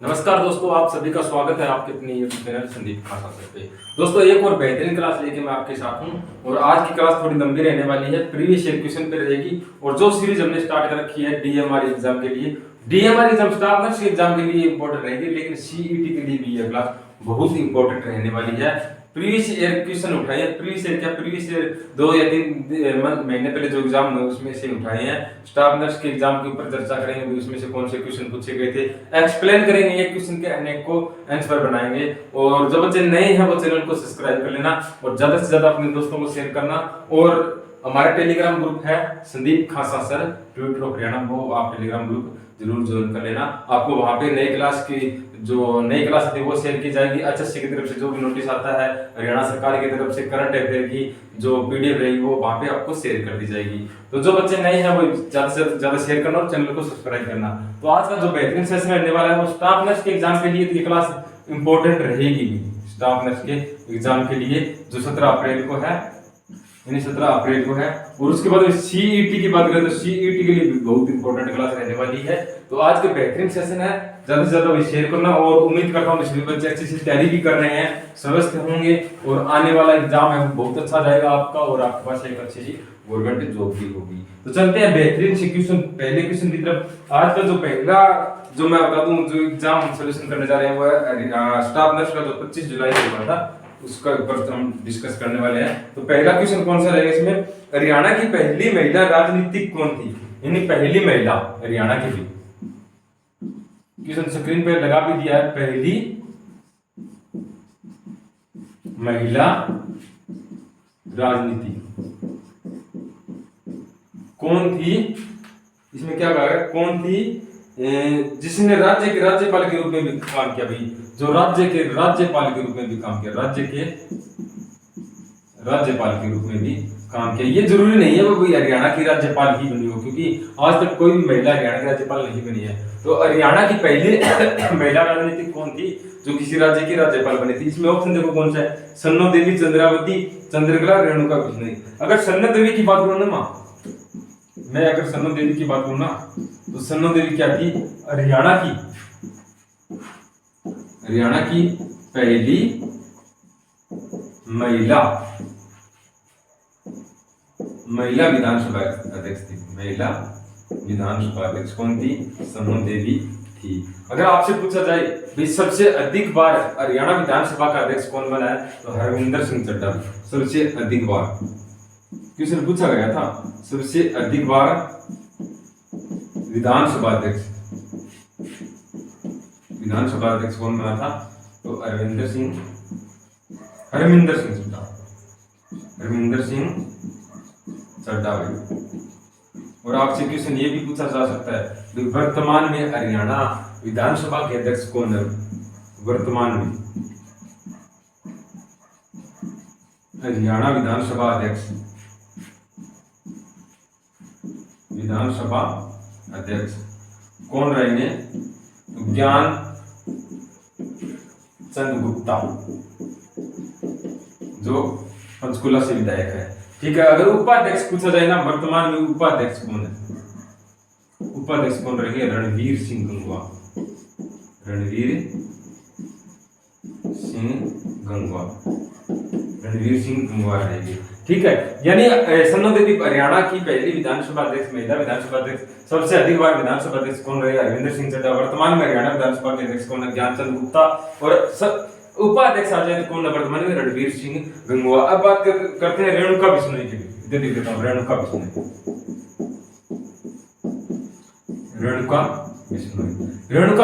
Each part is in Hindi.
नमस्कार दोस्तों, आप सभी का स्वागत है आपके अपने YouTube channel Sandeep Khasa sir पे। दोस्तों, एक और बेहतरीन क्लास लेके मैं आपके साथ हूं और आज की क्लास थोड़ी लंबी रहने वाली है, प्रीवियस ईयर क्वेश्चन पे रहेगी। और जो सीरीज हमने स्टार्ट कर रखी है डीएमआर एग्जाम के लिए, DMR exam staff nurse exam के लिए इंपॉर्टेंट रहेगी, लेकिन सीईटी के लिए भी यह क्लास बहुत इंपॉर्टेंट रहने वाली है। प्रीवियस ईयर क्वेश्चन उठाए हैं, प्रीवियस ईयर 2 या 3 महीने पहले जो एग्जाम हुए उसमें से उठाए हैं। स्टाफ नर्स के एग्जाम के ऊपर चर्चा करेंगे, उसमें से कौन से क्वेश्चन पूछे गए थे, एक्सप्लेन करेंगे, एक क्वेश्चन के अनेक को आंसर बनाएंगे। और जो बच्चे नए हैं वो चैनल को सब्सक्राइब कर लेना और ज्यादा से ज्यादा अपने दोस्तों को शेयर करना। और हमारा टेलीग्राम ग्रुप है Sandeep Khasa sir Twitter of Haryana, वो आप टेलीग्राम ग्रुप जरूर ज्वाइन कर लेना। आपको वहां पे नई क्लास की जो नई क्लास थी वो शेयर की जाएगी। एचएससी की तरफ से जो भी नोटिस आता है, हरियाणा सरकार की तरफ से करंट अफेयर की जो पीडीएफ रहेगी वो वहां पे आपको शेयर कर दी जाएगी। तो जो बच्चे नए हैं वो ज्यादा से ज्यादा शेयर करना और चैनल को सब्सक्राइब करना। तो आज का जो बेहतरीन सेशन रहने वाला है वो स्टाफ नर्स के एग्जाम के लिए ये क्लास इंपॉर्टेंट रहेगी। स्टाफ नर्स के एग्जाम के लिए जो 17 अप्रैल को है, यानी 17 अप्रैल को है। और उसके बाद सीईटी की बात करें तो सीईटी के लिए भी बहुत इंपॉर्टेंट क्लास रहने वाली है। तो आज के बेहतरीन सेशन है, ज्यादा से ज्यादा शेयर करना। और उम्मीद करता हूँ सभी बच्चे अच्छी से तैयारी भी कर रहे हैं, स्वस्थ होंगे और आने वाला एग्जाम है बहुत अच्छा जाएगा आपका और आपके पास एक अच्छी सी गवर्नमेंट जॉब भी होगी। तो चलते हैं बेहतरीन से क्वेश्चन, पहले क्वेश्चन की तरफ। आज का जो पहला जो मैं बता दूं जो एग्जाम हम सोल्यूशन करने जा रहे हैं वो है स्टाफ नर्स का जो 25 जुलाई को हुआ था, उसका ऊपर हम डिस्कस करने वाले हैं। तो पहला क्वेश्चन कौन सा रहेगा इसमें, हरियाणा की पहली महिला राजनीतिक कौन थी, यानी पहली महिला हरियाणा की भी। क्वेश्चन स्क्रीन पे लगा भी दिया है, पहली महिला राजनीति कौन थी। इसमें क्या कहा है, कौन थी जिसने राज्य के राज्यपाल के रूप में भी काम किया भाई, जो राज्य के राज्यपाल के रूप में भी काम किया, राज्य के राज्यपाल के रूप में भी काम किया। ये जरूरी नहीं है वो कोई हरियाणा की राज्यपाल ही बनी हो, क्योंकि आज तक कोई भी महिला हरियाणा की राज्यपाल नहीं बनी है। तो हरियाणा की पहली महिला राजनीतिक कौन थी जो किसी राज्य की राज्यपाल बनी थी। इसमें ऑप्शन देखो कौन सा है, सन्नो देवी, चंद्रावती, चंद्रकला, रेणुका बिश्नोई। अगर सन्नो देवी की बात करूं ना मैं अगर सन्नो देवी की बात करूं ना तो सन्नो देवी क्या थी, हरियाणा की पहली महिला विधानसभा अध्यक्ष थी। महिला विधानसभा अध्यक्ष कौन थी, सन्नो देवी थी। अगर आपसे पूछा जाए भाई सबसे अधिक बार हरियाणा विधानसभा का अध्यक्ष कौन बना है तो हरविंदर सिंह चड्ढा सबसे अधिक बार क्वेश्चन पूछा गया था, सबसे अधिक बार विधानसभा अध्यक्ष कौन बना था, तो हरविंदर सिंह चड्ढा भाई। और आपसे क्वेश्चन ये भी पूछा जा सकता है वर्तमान में हरियाणा विधानसभा के अध्यक्ष कौन है, वर्तमान में हरियाणा विधानसभा अध्यक्ष कौन रहेंगे, ज्ञान चंद गुप्ता जो पंचकुला से विधायक है। ठीक है। अगर उपाध्यक्ष पूछा जाए ना, वर्तमान में उपाध्यक्ष कौन है, उपाध्यक्ष कौन रहेंगे, रणवीर सिंह गंगवा रहेंगे। ठीक है। यानी सन्नो देवी हरियाणा की पहली विधानसभा अध्यक्ष, महिला विधानसभा अध्यक्ष। सबसे अधिक बार विधानसभा अध्यक्ष कौन रहेगा, हरविंदर सिंह चड्ढा। वर्तमान में हरियाणा विधानसभा के अध्यक्ष कौन है, ज्ञानचंद गुप्ता। और उपाध्यक्ष आ जाए तो कौन है वर्तमान में, रणवीर सिंह गंगवा। अब बात करते हैं रेणुका बिश्नोई की। इधर देख लेता हूं, रेणुका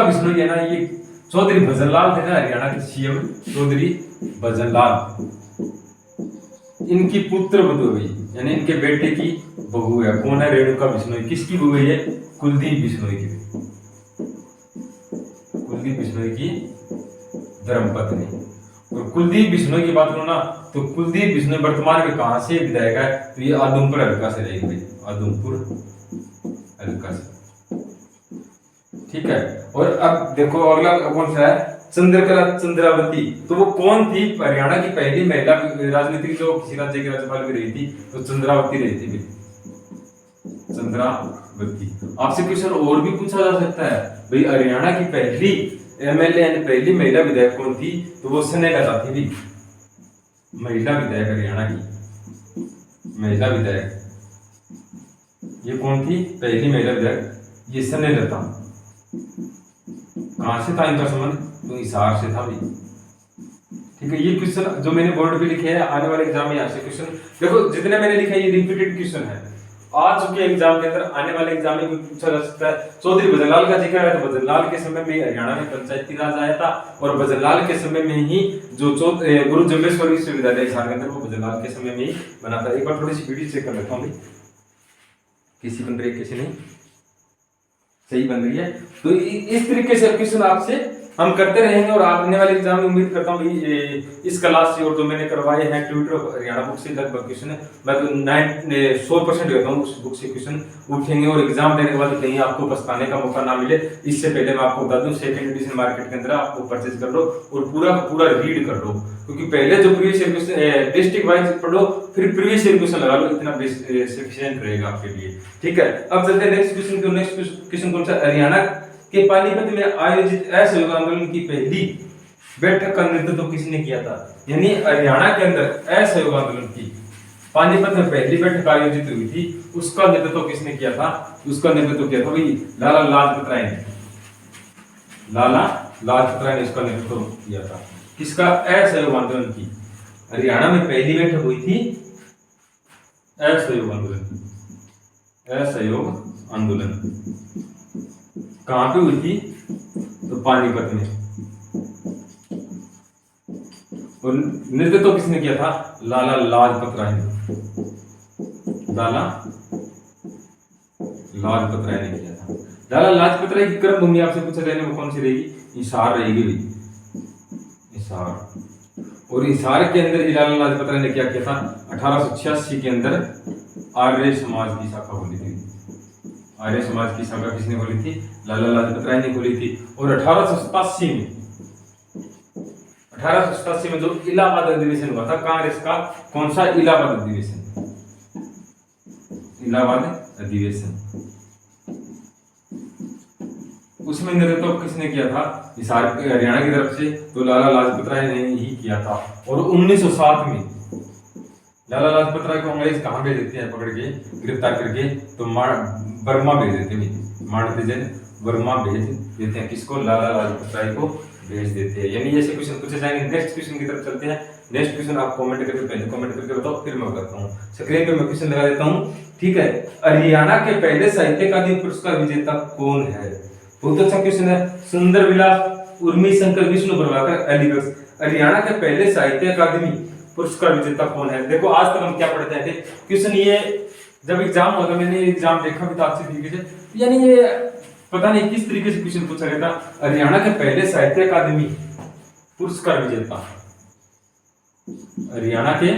बिश्नोई है ना, ये चौधरी भजनलाल थे ना हरियाणा के सीएम, चौधरी भजनलाल। इनकी पुत्र बधू हुई, यानी इनके बेटे की बहू है। कौन है, रेणुका बिश्नोई। किसकी बहू है ये, कुलदीप बिश्नोई की धर्मपत्नी। और कुलदीप बिश्नोई की बात करो ना तो कुलदीप बिश्नोई वर्तमान में कहां से विधायक है, तो ये आदमपुर हल्का से रहेगी, आदमपुर हल्का से। ठीक है। और अब देखो अगला कौन सा है, चंद्रकला चंद्रावती। तो वो कौन थी, हरियाणा की पहली महिला राजनीतिक जो किसी राज्य की राज्यपाल भी रही थी, तो चंद्रावती रही थी, चंद्रावती। आपसे क्वेश्चन और भी पूछा जा सकता है भाई, हरियाणा की पहली एमएलए यानी पहली महिला विधायक कौन थी, तो वो स्नेहलता थी भी, महिला विधायक हरियाणा की महिला विधायक, ये कौन थी, पहली महिला विधायक, ये स्नेहलता। कहां से था इनका संबंध, तो हिसार से था भी। ठीक है, ये क्वेश्चन जो मैंने बोर्ड पे लिखे हैं आने वाले एग्जाम में आपसे क्वेश्चन, देखो जितने मैंने लिखा है ये रिपीटेड क्वेश्चन है, आ चुके एग्जाम के अंदर, आने वाले एग्जाम में भी पूछा जा सकता है। चौधरी भजनलाल का जिक्र है, तो भजनलाल के समय में हरियाणा में पंचायती राज आया था, और भजनलाल के समय में ही जो गुरु जम्बेश्वर विश्वविद्यालय हिसार के अंदर, वो भजनलाल के समय में ही बना था। एक बार थोड़ी सी वीडियो चेक कर लेता हूँ भाई, किसी बन रही है किसी नहीं, सही बन रही है। तो इस तरीके से क्वेश्चन आपसे हम करते रहेंगे, और आने वाले एग्जाम में उम्मीद करता हूँ इस क्लास से और जो मैंने करवाए हैं ट्विटर हरियाणा बुक से लगभग क्वेश्चन है, मैं तो 100% कहता हूँ उस बुक से क्वेश्चन उठेंगे, और एग्जाम देने के बाद कहीं आपको पछताने का मौका ना मिले। इससे पहले मैं आपको बता दूं, सेकंड एडिशन मार्केट के अंदर आपको परचेज कर लो और पूरा का पूरा रीड कर लो, क्योंकि पहले जो previous year question district wise पढ़ो, फिर प्रीवियस ईयर क्वेश्चन लगा लो, इतना सफिशिएंट रहेगा आपके लिए। ठीक है, अब चलते हैं नेक्स्ट क्वेश्चन की। नेक्स्ट क्वेश्चन कौन सा, हरियाणा के पानीपत में आयोजित असहयोग आंदोलन की पहली बैठक का नेतृत्व किसने किया था, यानी हरियाणा के अंदर असहयोग आंदोलन की पानीपत में पहली बैठक आयोजित हुई थी, उसका नेतृत्व किसने किया था, उसका नेतृत्व किया था भाई लाला लाजपत राय ने, लाला लाजपत राय ने इसका नेतृत्व किया था। किसका, असहयोग आंदोलन की, हरियाणा में पहली बैठक हुई थी असहयोग आंदोलन की, असहयोग आंदोलन कहां पे हुई थी, तो पानीपत में, और नेतृत्व किसने किया था, लाला लाजपत राय ने, लाला लाजपत राय ने किया था। लाला लाजपत राय की कर्म भूमि आपसे पूछा जाने में कौन सी रहेगी, हिसार रहेगी भाई, हिसार। और हिसार के अंदर ही लाला लाजपत राय ने क्या किया था, 1886 के अंदर आर्य समाज की शाखा खोली थी। आर्य समाज की शाखा किसने खोली थी, लाला लाजपत राय ने खोली थी। और 1887 में जो इलाहाबाद अधिवेशन हुआ था कांग्रेस का, कौन सा, इलाहाबाद अधिवेशन, इलाहाबाद अधिवेशन, उसमें नेतृत्व किसने किया था, हिसार हरियाणा की तरफ से, तो लाला लाजपत राय ने ही किया था। और 1907 में लाला लाजपत राय को अंग्रेज कहां भेज देते हैं, पकड़ के गिरफ्तार करके, तो बर्मा भेज देते हैं, माणतेजन बर्मा भेज देते हैं, किसको, लाला लाजपत राय को भेज देते हैं। यानी ऐसे क्वेश्चन पूछे जाएंगे। नेक्स्ट क्वेश्चन की तरफ चलते हैं। नेक्स्ट क्वेश्चन आप कमेंट करके, पहले कमेंट करके बताओ, फिर मैं बताता हूँ। स्क्रीन पे मैं क्वेश्चन लगा देता हूँ, ठीक है। हरियाणा के पहले साहित्य अकादमी पुरस्कार विजेता कौन है, बहुत अच्छा क्वेश्चन है। सुंदर विलास, उर्मी शंकर, विष्णु प्रभाकर, अलीगढ़। हरियाणा के पहले साहित्य अकादमी पुरस्कार विजेता कौन है। देखो आज तक हम क्या पढ़ते थे क्वेश्चन, ये जब एग्जाम होता, मैंने एग्जाम देखा भी था अच्छी तरीके से, यानी ये पता नहीं किस तरीके से क्वेश्चन पूछा गया था। हरियाणा के पहले साहित्य अकादमी पुरस्कार विजेता, हरियाणा के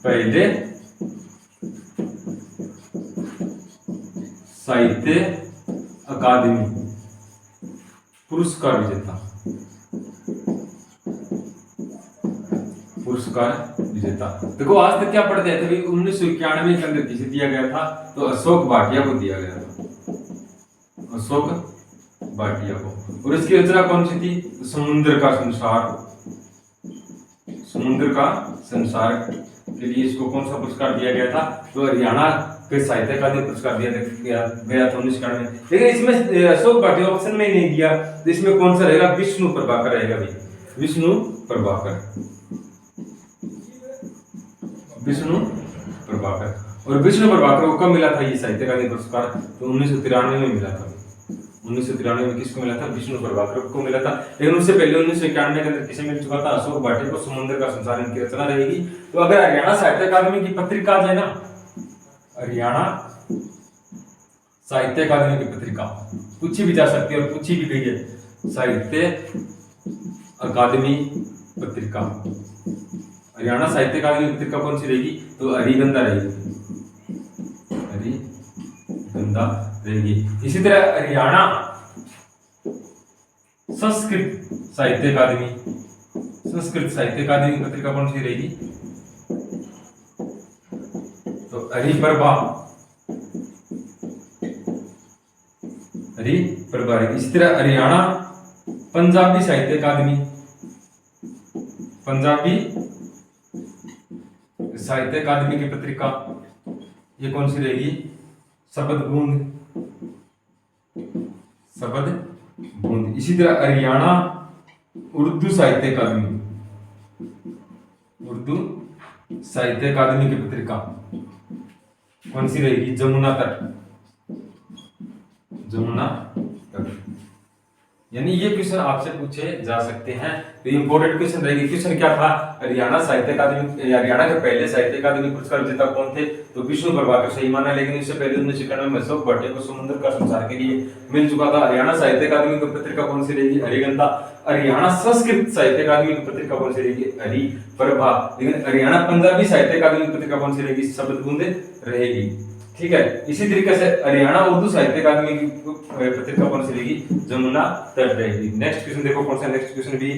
पहले साहित्य अकादमी पुरस्कार विजेता, पुरस्कार विजेता। देखो आज तक क्या पढ़ते थे, 1991 के अंदर किसे दिया गया था, तो अशोक भाटिया को दिया गया था, अशोक भाटिया को। और इसकी रचना कौन सी थी, समुद्र का संसार, समुद्र का संसार के लिए इसको कौन सा पुरस्कार दिया गया था, तो हरियाणा के साहित्य अकादमी पुरस्कार दिया गया था 1991 में। लेकिन इसमें अशोक भाटिया ऑप्शन में नहीं दिया, तो इसमें कौन सा रहेगा, विष्णु प्रभाकर रहेगा भाई, विष्णु प्रभाकर, विष्णु प्रभाकर। और विष्णु प्रभाकर को कब मिला था ये साहित्य अकादमी पुरस्कार, तो 1993 में मिला था। 1993 में किसको मिला था, विष्णु प्रभाकर को मिला था। लेकिन उससे पहले 1991 के अंदर किसे मिल चुका था, अशोक भाटिया को। समुद्र का संसार इनकी रचना रहेगी। तो अगर हरियाणा साहित्य अकादमी की पत्रिका है ना, हरियाणा साहित्य अकादमी की पत्रिका पूछी भी जा सकती है और पूछी भी गई है, साहित्य अकादमी पत्रिका, हरियाणा साहित्य अकादमी पत्रिका कौन सी रहेगी, तो हरिगंधा रहेगी, हरिगंधा रहेगी। इसी तरह हरियाणा संस्कृत साहित्य अकादमी, संस्कृत साहित्य अकादमी की पत्रिका कौन सी रहेगी, तो हरिप्रभा, हरी प्रभा रहेगी। इसी तरह हरियाणा पंजाबी साहित्य अकादमी, पंजाबी साहित्य अकादमी की पत्रिका ये कौन सी रहेगी? शब्द बूंद, शब्द बूंद। इसी तरह हरियाणा उर्दू साहित्य अकादमी, उर्दू साहित्य अकादमी की पत्रिका कौन सी रहेगी? जमुना तट, जमुना तट। यानी ये क्वेश्चन आपसे पूछे जा सकते हैं, तो इंपोर्टेंट क्वेश्चन रहेगी। क्वेश्चन क्या था? हरियाणा साहित्य अकादमी, हरियाणा के पहले साहित्य अकादमी पुरस्कार विजेता कौन थे? तो विष्णु प्रभाकर सही माना, लेकिन इससे पहले 1991 में अशोक भट्टे को समुद्र का संसार के लिए मिल चुका था। हरियाणा साहित्य अकादमी की पत्रिका कौन सी रहेगी? हरिगंधा। हरियाणा संस्कृत साहित्य अकादमी की पत्रिका कौन सी रहेगी? हरि प्रभा। लेकिन हरियाणा पंजाबी साहित्य अकादमी की पत्रिका कौन सी रहेगी? शब्द बूंद रहेगी। ठीक है, इसी तरीके से हरियाणा उर्दू साहित्य अकादमी की पत्रिका कौन सी रहेगी? जमुना तट रहेगी। नेक्स्ट क्वेश्चन देखो कौन सा, नेक्स्ट क्वेश्चन भी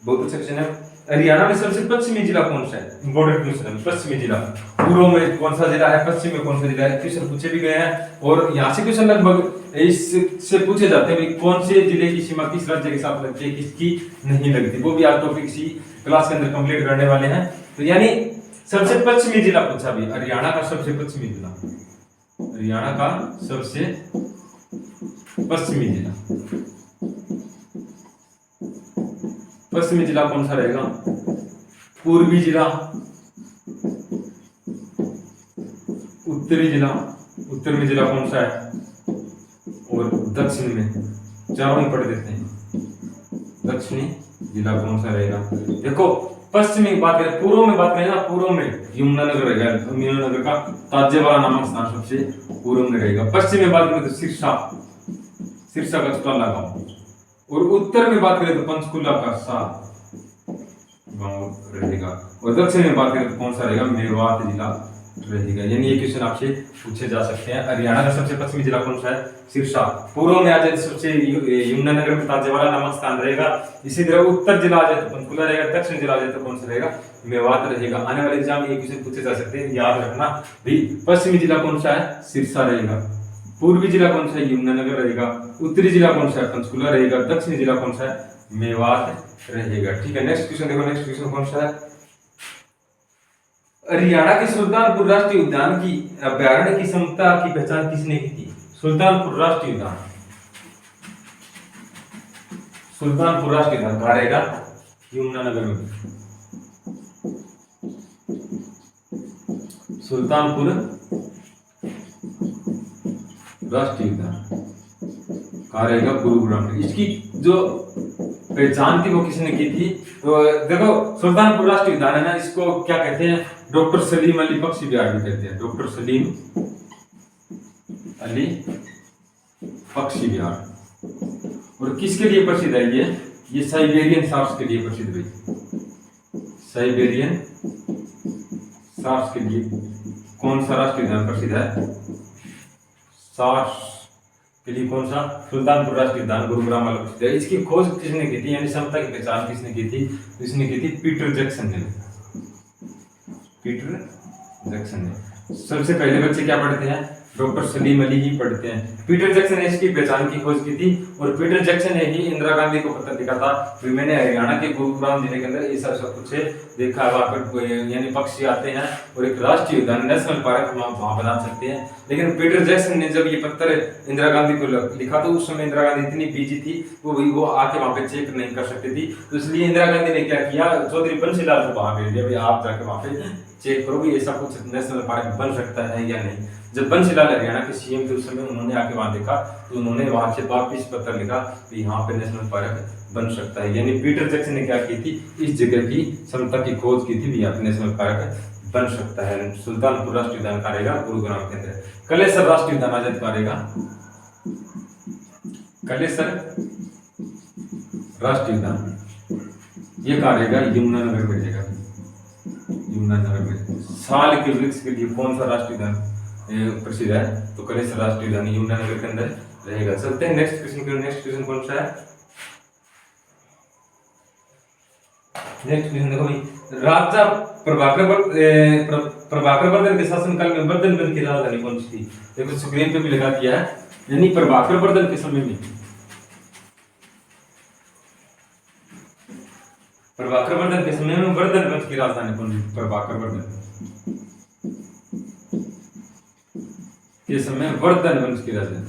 बहुत अच्छा क्वेश्चन है। हरियाणा में सबसे पश्चिमी जिला कौन सा है? इंपोर्टेंट क्वेश्चन है। पश्चिमी जिला, पूर्व में कौन सा जिला है, पश्चिम में कौन सा जिला है? क्वेश्चन पूछे भी गए हैं और यहाँ से क्वेश्चन लगभग इससे पूछे जाते हैं कौन से जिले की सीमा किस राज्य के साथ लगती है, किसकी नहीं लगती। वो भी आज टॉपिक इसी क्लास के अंदर कंप्लीट करने वाले हैं। तो यानी सबसे पश्चिमी जिला पूछा भी, हरियाणा का सबसे पश्चिमी जिला, हरियाणा का सबसे पश्चिमी जिला, पश्चिमी जिला कौन सा रहेगा? पूर्वी जिला, उत्तरी जिला, उत्तर में जिला कौन सा है, और दक्षिण में, चारों ही पढ़ देते हैं। दक्षिणी जिला कौन सा रहेगा? देखो पश्चिमी की बात करें, पूर्व में बात करें ना, पूर्व में यमुनानगर रहेगा, यमुनानगर का ताजेवाला नामक स्थान सबसे पूर्व में रहेगा। पश्चिम में बात करें तो सिरसा, सिरसा का चौटाला गांव, और उत्तर में बात करें तो पंचकुला का सा गांव रहेगा, और दक्षिण में बात करें तो कौन सा रहेगा? मेवात जिला रहेगा। यानी ये क्वेश्चन आपसे पूछे जा सकते हैं। हरियाणा का सबसे पश्चिमी जिला कौन सा है? सिरसा। पूर्व में आ जाए सबसे यमुनानगर में ताजेवाला नामक स्थान रहेगा। इसी तरह उत्तर जिला आ जाए तो पंचकुला रहेगा, दक्षिण जिला आ जाए तो कौन सा रहेगा? मेवात रहेगा। आने वाले एग्जाम में ये क्वेश्चन पूछे जा सकते हैं, याद रखना भी। पश्चिमी जिला कौन सा है? सिरसा रहेगा। पूर्वी जिला कौन सा है? यमुनानगर रहेगा। उत्तरी जिला कौन सा है? पंचकुला रहेगा। दक्षिणी जिला कौन सा है? मेवात रहेगा। ठीक है, नेक्स्ट क्वेश्चन देखो, नेक्स्ट क्वेश्चन कौन सा है? हरियाणा के सुल्तानपुर राष्ट्रीय उद्यान की अभ्यारण्य की क्षमता की पहचान किसने की थी? सुल्तानपुर राष्ट्रीय उद्यान, सुल्तानपुर राष्ट्रीय उद्यान कहाँ रहेगा? यमुनानगर में। सुल्तानपुर राष्ट्रीय उद्यान कहाँ रहेगा? गुरुग्राम में। इसकी जो पहचान थी वो किसने की थी? तो देखो सुल्तानपुर राष्ट्रीय उद्यान है ना, इसको क्या कहते हैं? डॉक्टर सलीम अली पक्षी विहार भी कहते हैं। डॉक्टर सलीम अली पक्षी विहार। और किसके लिए प्रसिद्ध है ये साइबेरियन सार्स के लिए प्रसिद्ध है। साइबेरियन सार्स के लिए कौन सा राष्ट्रीय उद्यान प्रसिद्ध है? सार्स के लिए कौन सा? सुल्तानपुर राष्ट्रीय उद्यान गुरुग्राम वाला प्रसिद्ध है। इसकी खोज किसने की थी, यानी क्षमता की पहचान किसने की थी? इसने की थी पीटर जैक्सन ने। पीटर जैक्सन ने। सबसे पहले बच्चे क्या पढ़ते हैं? डॉक्टर सलीम अली ही पढ़ते हैं। पीटर जैक्सन ने इसकी पहचान की खोज की थी, और पीटर जैक्सन ने ही इंदिरा गांधी को पत्र लिखा था कि मैंने हरियाणा के गुरुग्राम जिले के अंदर ऐसा सब कुछ देखा, वहाँ पर यानी पक्षी आते हैं और एक राष्ट्रीय उद्यान नेशनल पार्क वहाँ बना सकते हैं। लेकिन पीटर जैक्सन ने जब ये पत्र इंदिरा गांधी को लिखा तो उस समय इंदिरा गांधी इतनी बिजी थी वो आके वहाँ पे चेक नहीं कर सकती थी। तो इसलिए इंदिरा गांधी ने क्या किया, चौधरी बंसीलाल को वहाँ भेज दिया, आप जाके वहाँ पे चेक करो भी ऐसा कुछ नेशनल पार्क बन सकता है या नहीं। जब बंसीलाल हरियाणा के सीएम थे उस समय उन्होंने आके वहां देखा तो उन्होंने वहां से वापिस पत्र लिखा कि यहाँ पे नेशनल पार्क बन सकता है। यानी पीटर जैक्सन ने क्या की थी? इस जगह की क्षमता की खोज की थी, यहाँ पे नेशनल पार्क बन सकता है। सुल्तानपुर राष्ट्रीय उद्यान का रहेगा गुरुग्राम के अंदर। कलेसर राष्ट्रीय उद्यान आजाद का रहेगा। कलेसर राष्ट्रीय उद्यान ये कहाँ रहेगा? यमुनानगर में रहेगा। यमुनानगर में। साल के वृक्ष के लिए कौन सा राष्ट्रीय उद्यान प्रसिद्ध है? तो कलेसर राष्ट्रीय उद्यान यमुनानगर के अंदर रहेगा। चलते हैं नेक्स्ट क्वेश्चन की। नेक्स्ट क्वेश्चन कौन सा है? नेक्स्ट क्वेश्चन देखो भाई, राजा प्रभाकर वर्धन के शासनकाल में वर्धनगढ़ की राजधानी कौन सी थी? देखो स्क्रीन पे भी लगा दिया है। यानी प्रभाकर वर्धन के समय में, प्रभाकर वर्धन के समय में वर्धन वंश की राजधानी कौन थी? प्रभाकर वर्धन के समय वर्धन वंश की राजधानी,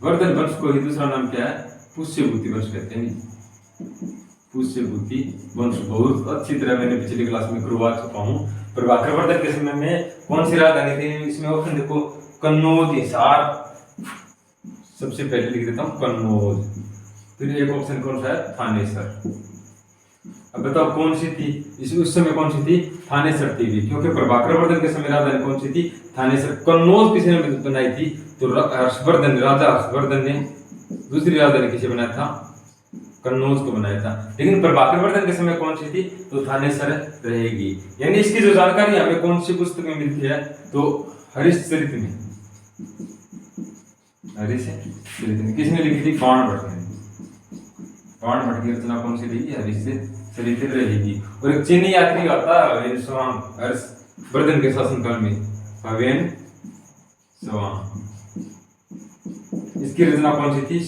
वर्धन वंश को ही दूसरा नाम क्या है? पुष्यभूति वंश कहते हैं। पुष्यभूति वंश बहुत अच्छी तरह मैंने पिछली क्लास में करवा चुका हूँ। प्रभाकर वर्धन के समय में कौन सी राजधानी थी? इसमें ऑप्शन देखो, कन्नौज, हिसार, सबसे पहले लिख देता हूँ कन्नौज, फिर एक ऑप्शन कौन सा है? थानेसर। अब बताओ कौन सी थी? उस समय कौन सी थी? थानेसर थी भी, क्योंकि प्रभाकर वर्धन के समय राजधानी कौन सी थी? थानेसर। कन्नौज किसने बनाई थी? तो हर्षवर्धन, राजा हर्षवर्धन ने दूसरी राजधानी किसे बनाया था? कन्नौज को बनाया था। लेकिन प्रभाकर वर्धन के समय कौन सी थी? तो थानेसर रहेगी। यानी इसकी जो जानकारी हमें कौन सी पुस्तक में मिलती है? तो हरिश्चरित में, हरिश्चरित में। किसने लिखी थी? बाणभट्ट ने। बाणभट्ट की रचना कौन सी रहेगी? हरिश्चरित रहेगी। और एक चीनी यात्री आता है हर्षवर्धन के शासनकाल में, हवेन स्वांग, इसकी रचना कौन सी थी?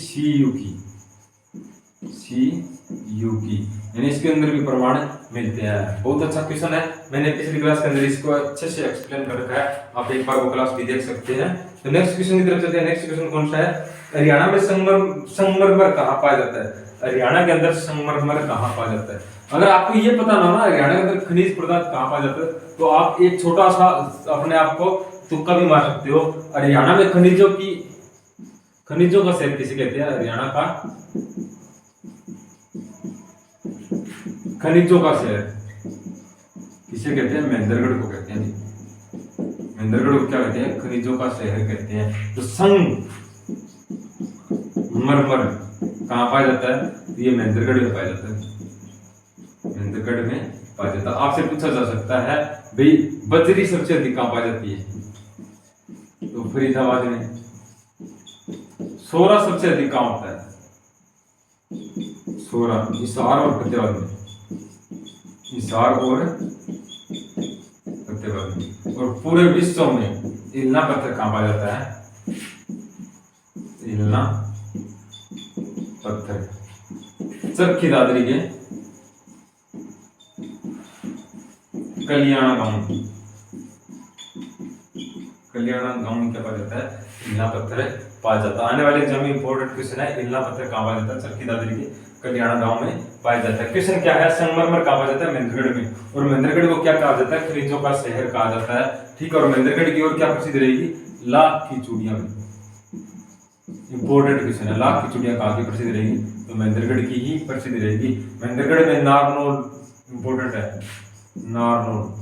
शीयुकी, यानी इसके अंदर भी प्रमाण मिलते हैं। बहुत अच्छा क्वेश्चन है, मैंने पिछली क्लास के अंदर इसको अच्छे से एक्सप्लेन कर रखा है, आप एक बार वो क्लास भी देख सकते हैं। तो नेक्स्ट क्वेश्चन की तरफ चलते हैं। नेक्स्ट क्वेश्चन कौन सा है? हरियाणा में संगमरमर कहाँ पाया जाता है? हरियाणा के अंदर संगमरमर कहाँ पाया जाता है? अगर आपको ये पता ना हरियाणा के अंदर खनिज पदार्थ कहाँ पाया जाता है, तो आप एक छोटा सा अपने आप को तुक्का भी मार सकते हो। हरियाणा में खनिजों का शहर किसे कहते हैं? हरियाणा का खनिजों का शहर किसे कहते हैं? महेंद्रगढ़ को कहते हैं। महेंद्रगढ़ को क्या कहते हैं? खनिजों का शहर कहते हैं। तो संगमरमर कहाँ पाया जाता है? तो ये महेंद्रगढ़ में पाया जाता है, महेंद्रगढ़ में पाया जाता है। आपसे पूछा जा सकता है भाई बजरी सबसे अधिक कहाँ पाई जाती है? तो फरीदाबाद में। सोरा सबसे अधिक कहाँ होता है? सोरा हिसार और फतेहाबाद में, हिसार और फतेहाबाद में। और पूरे विश्व में इल्ना पत्थर कहाँ पाया जाता है? इल्ना पत्थर चरखी दादरी के कल्याण गांव में क्या पाया जाता है? इल्ना पत्थर पाया जाता है। आने वाले एग्जाम में इंपॉर्टेंट क्वेश्चन है, इल्ना पत्थर कहाँ पाया जाता है? चरखी दादरी के कल्याण गांव में पाया जाता है। क्वेश्चन क्या है? संगमरमर कहाँ पाया जाता है? महेंद्रगढ़ में। और महेंद्रगढ़ को क्या कहा जाता है? खनिजों का शहर कहा जाता है। ठीक है, और महेंद्रगढ़ की ओर क्या प्रसिद्ध रहेगी? लाख की चूड़ियां। इंपॉर्टेंट क्वेश्चन है, लाख की चूड़ियां कहाँ की प्रसिद्ध रहेगी? तो महेंद्रगढ़ की ही प्रसिद्ध रहेगी। महेंद्रगढ़ में नारनौल इंपॉर्टेंट है, नारनौल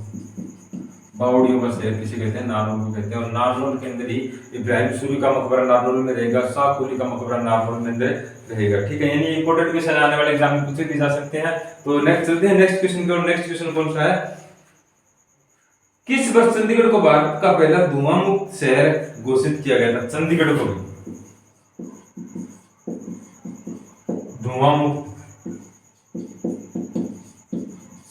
बावड़ियों का शहर किसे कहते हैं? नारनौल को कहते हैं। और नारनौल के अंदर ही इब्राहिम सूरी का मकबरा नारनौल में रहेगा, शाह कुली का मकबरा नारनौल में अंदर रहेगा। ठीक है, यानी इंपॉर्टेंट क्वेश्चन आने वाले एग्जाम में पूछे भी जा सकते हैं। तो नेक्स्ट चलते हैं नेक्स्ट क्वेश्चन की ओर। नेक्स्ट क्वेश्चन कौन सा है? किस वर्ष चंडीगढ़ को भारत का पहला धुआं मुक्त शहर घोषित किया गया था? चंडीगढ़ को धुआं मुक्त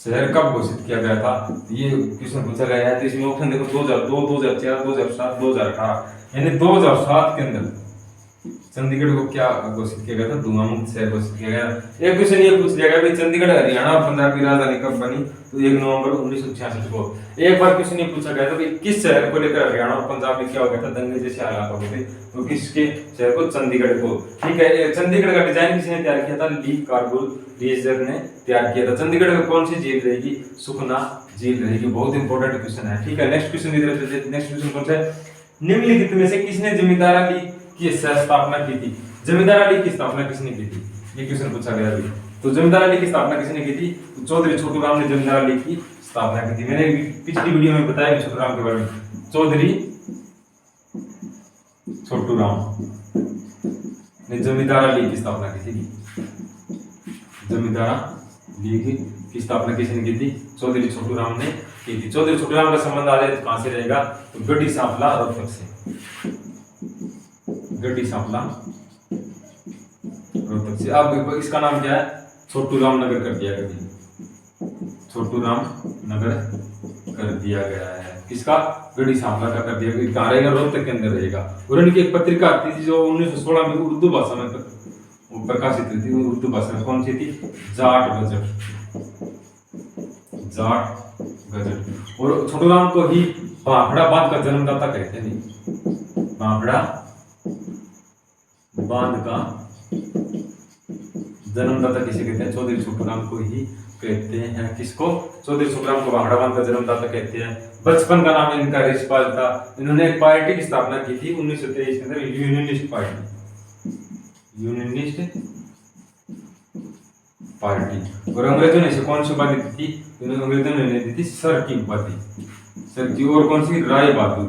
शहर कब घोषित किया गया था? ये क्वेश्चन पूछा गया है। तो इसमें ऑप्शन देखो, 2002, 2004, 2007, 2018। यानी 2007 के अंदर चंडीगढ़ को क्या घोषित किया गया था? धुआं मुक्त शहर घोषित किया गया। एक क्वेश्चन ये पूछ लिया गया कि चंडीगढ़ हरियाणा और पंजाब की राजधानी कब बनी? तो 1 नवंबर 1966 को। एक बार क्वेश्चन ये पूछा गया था कि किस शहर को लेकर हरियाणा और पंजाब में क्या हो गया था? दंगे जैसे हालात हो गए थे। तो किसके शहर को? चंडीगढ़ को। ठीक है, चंडीगढ़ का डिजाइन किसने तैयार किया था? ली कार्बोनाइजर ने तैयार किया था। चंडीगढ़ में कौन सी झील रहेगी? सुखना झील रहेगी। बहुत इंपॉर्टेंट क्वेश्चन है। ठीक है, नेक्स्ट क्वेश्चन की तरफ चलते हैं। नेक्स्ट क्वेश्चन कौन सा है? निम्नलिखित में से किसने जमींदार अली की स्थापना की थी? जमींदार अली की स्थापना किसने की थी? ये क्वेश्चन पूछा गया अभी। तो जमींदार अली की स्थापना किसने की थी? तो चौधरी छोटू राम ने जमींदार अली की स्थापना की थी। मैंने पिछली वीडियो में बताया छोटू राम के बारे में। चौधरी छोटू राम ने जमींदार अली की स्थापना की थी। जमींदार अली की स्थापना किसने की थी? चौधरी छोटू राम ने की थी। चौधरी छोटू राम का संबंध आ जाए तो कहां से रहेगा? तो गढ़ी सांपला रोहतक से, गढ़ी सांपला रोहतक से। अब इसका नाम क्या है? छोटू राम नगर कर दिया गया, छोटू राम नगर कर दिया गया है। किसका, गढ़ी सांपला का कर दिया। कहाँ रहेगा, रोहतक के अंदर रहेगा। और इनकी एक पत्रिका आती थी जो 1916 में उर्दू भाषा में प्रकाशित हुई थी। उर्दू भाषा में कौन सी थी, जाट गजट, जाट गजट। और छोटूराम को ही भाखड़ा बांध का जन्मदाता कहते हैं। भाखड़ा बांध का जन्मदाता किसे कहते हैं, चौधरी छोटूराम को ही कहते हैं। किसको, चौधरी छोटूराम को भाखड़ा बांध का जन्मदाता कहते हैं। बचपन का नाम इनका रिछपाल था। इन्होंने एक पार्टी की स्थापना की थी 1923 के अंदर, यूनियनिस्ट पार्टी, यूनियनिस्ट पार्टी। और अंग्रेजों ने इसे कौन सी उपाधि दी थी, अंग्रेजों ने दी थी सर की उपाधि, सर की। और कौन सी, राय बहादुर,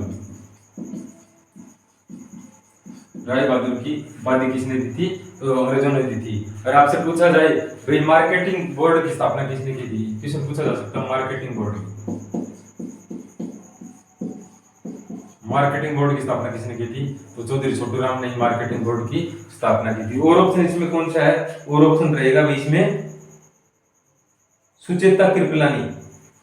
राय बहादुर की उपाधि किसने दी थी, तो अंग्रेजों ने दी थी। और आपसे पूछा जाए भाई मार्केटिंग बोर्ड की स्थापना किसने की थी, किसने पूछा जा सकता है मार्केटिंग बोर्ड, मार्केटिंग बोर्ड की स्थापना किसने की थी, तो चौधरी छोटूराम ने मार्केटिंग बोर्ड की स्थापना की थी। और ऑप्शन इसमें कौन सा है, और ऑप्शन रहेगा भी इसमें सुचेता कृपलानी,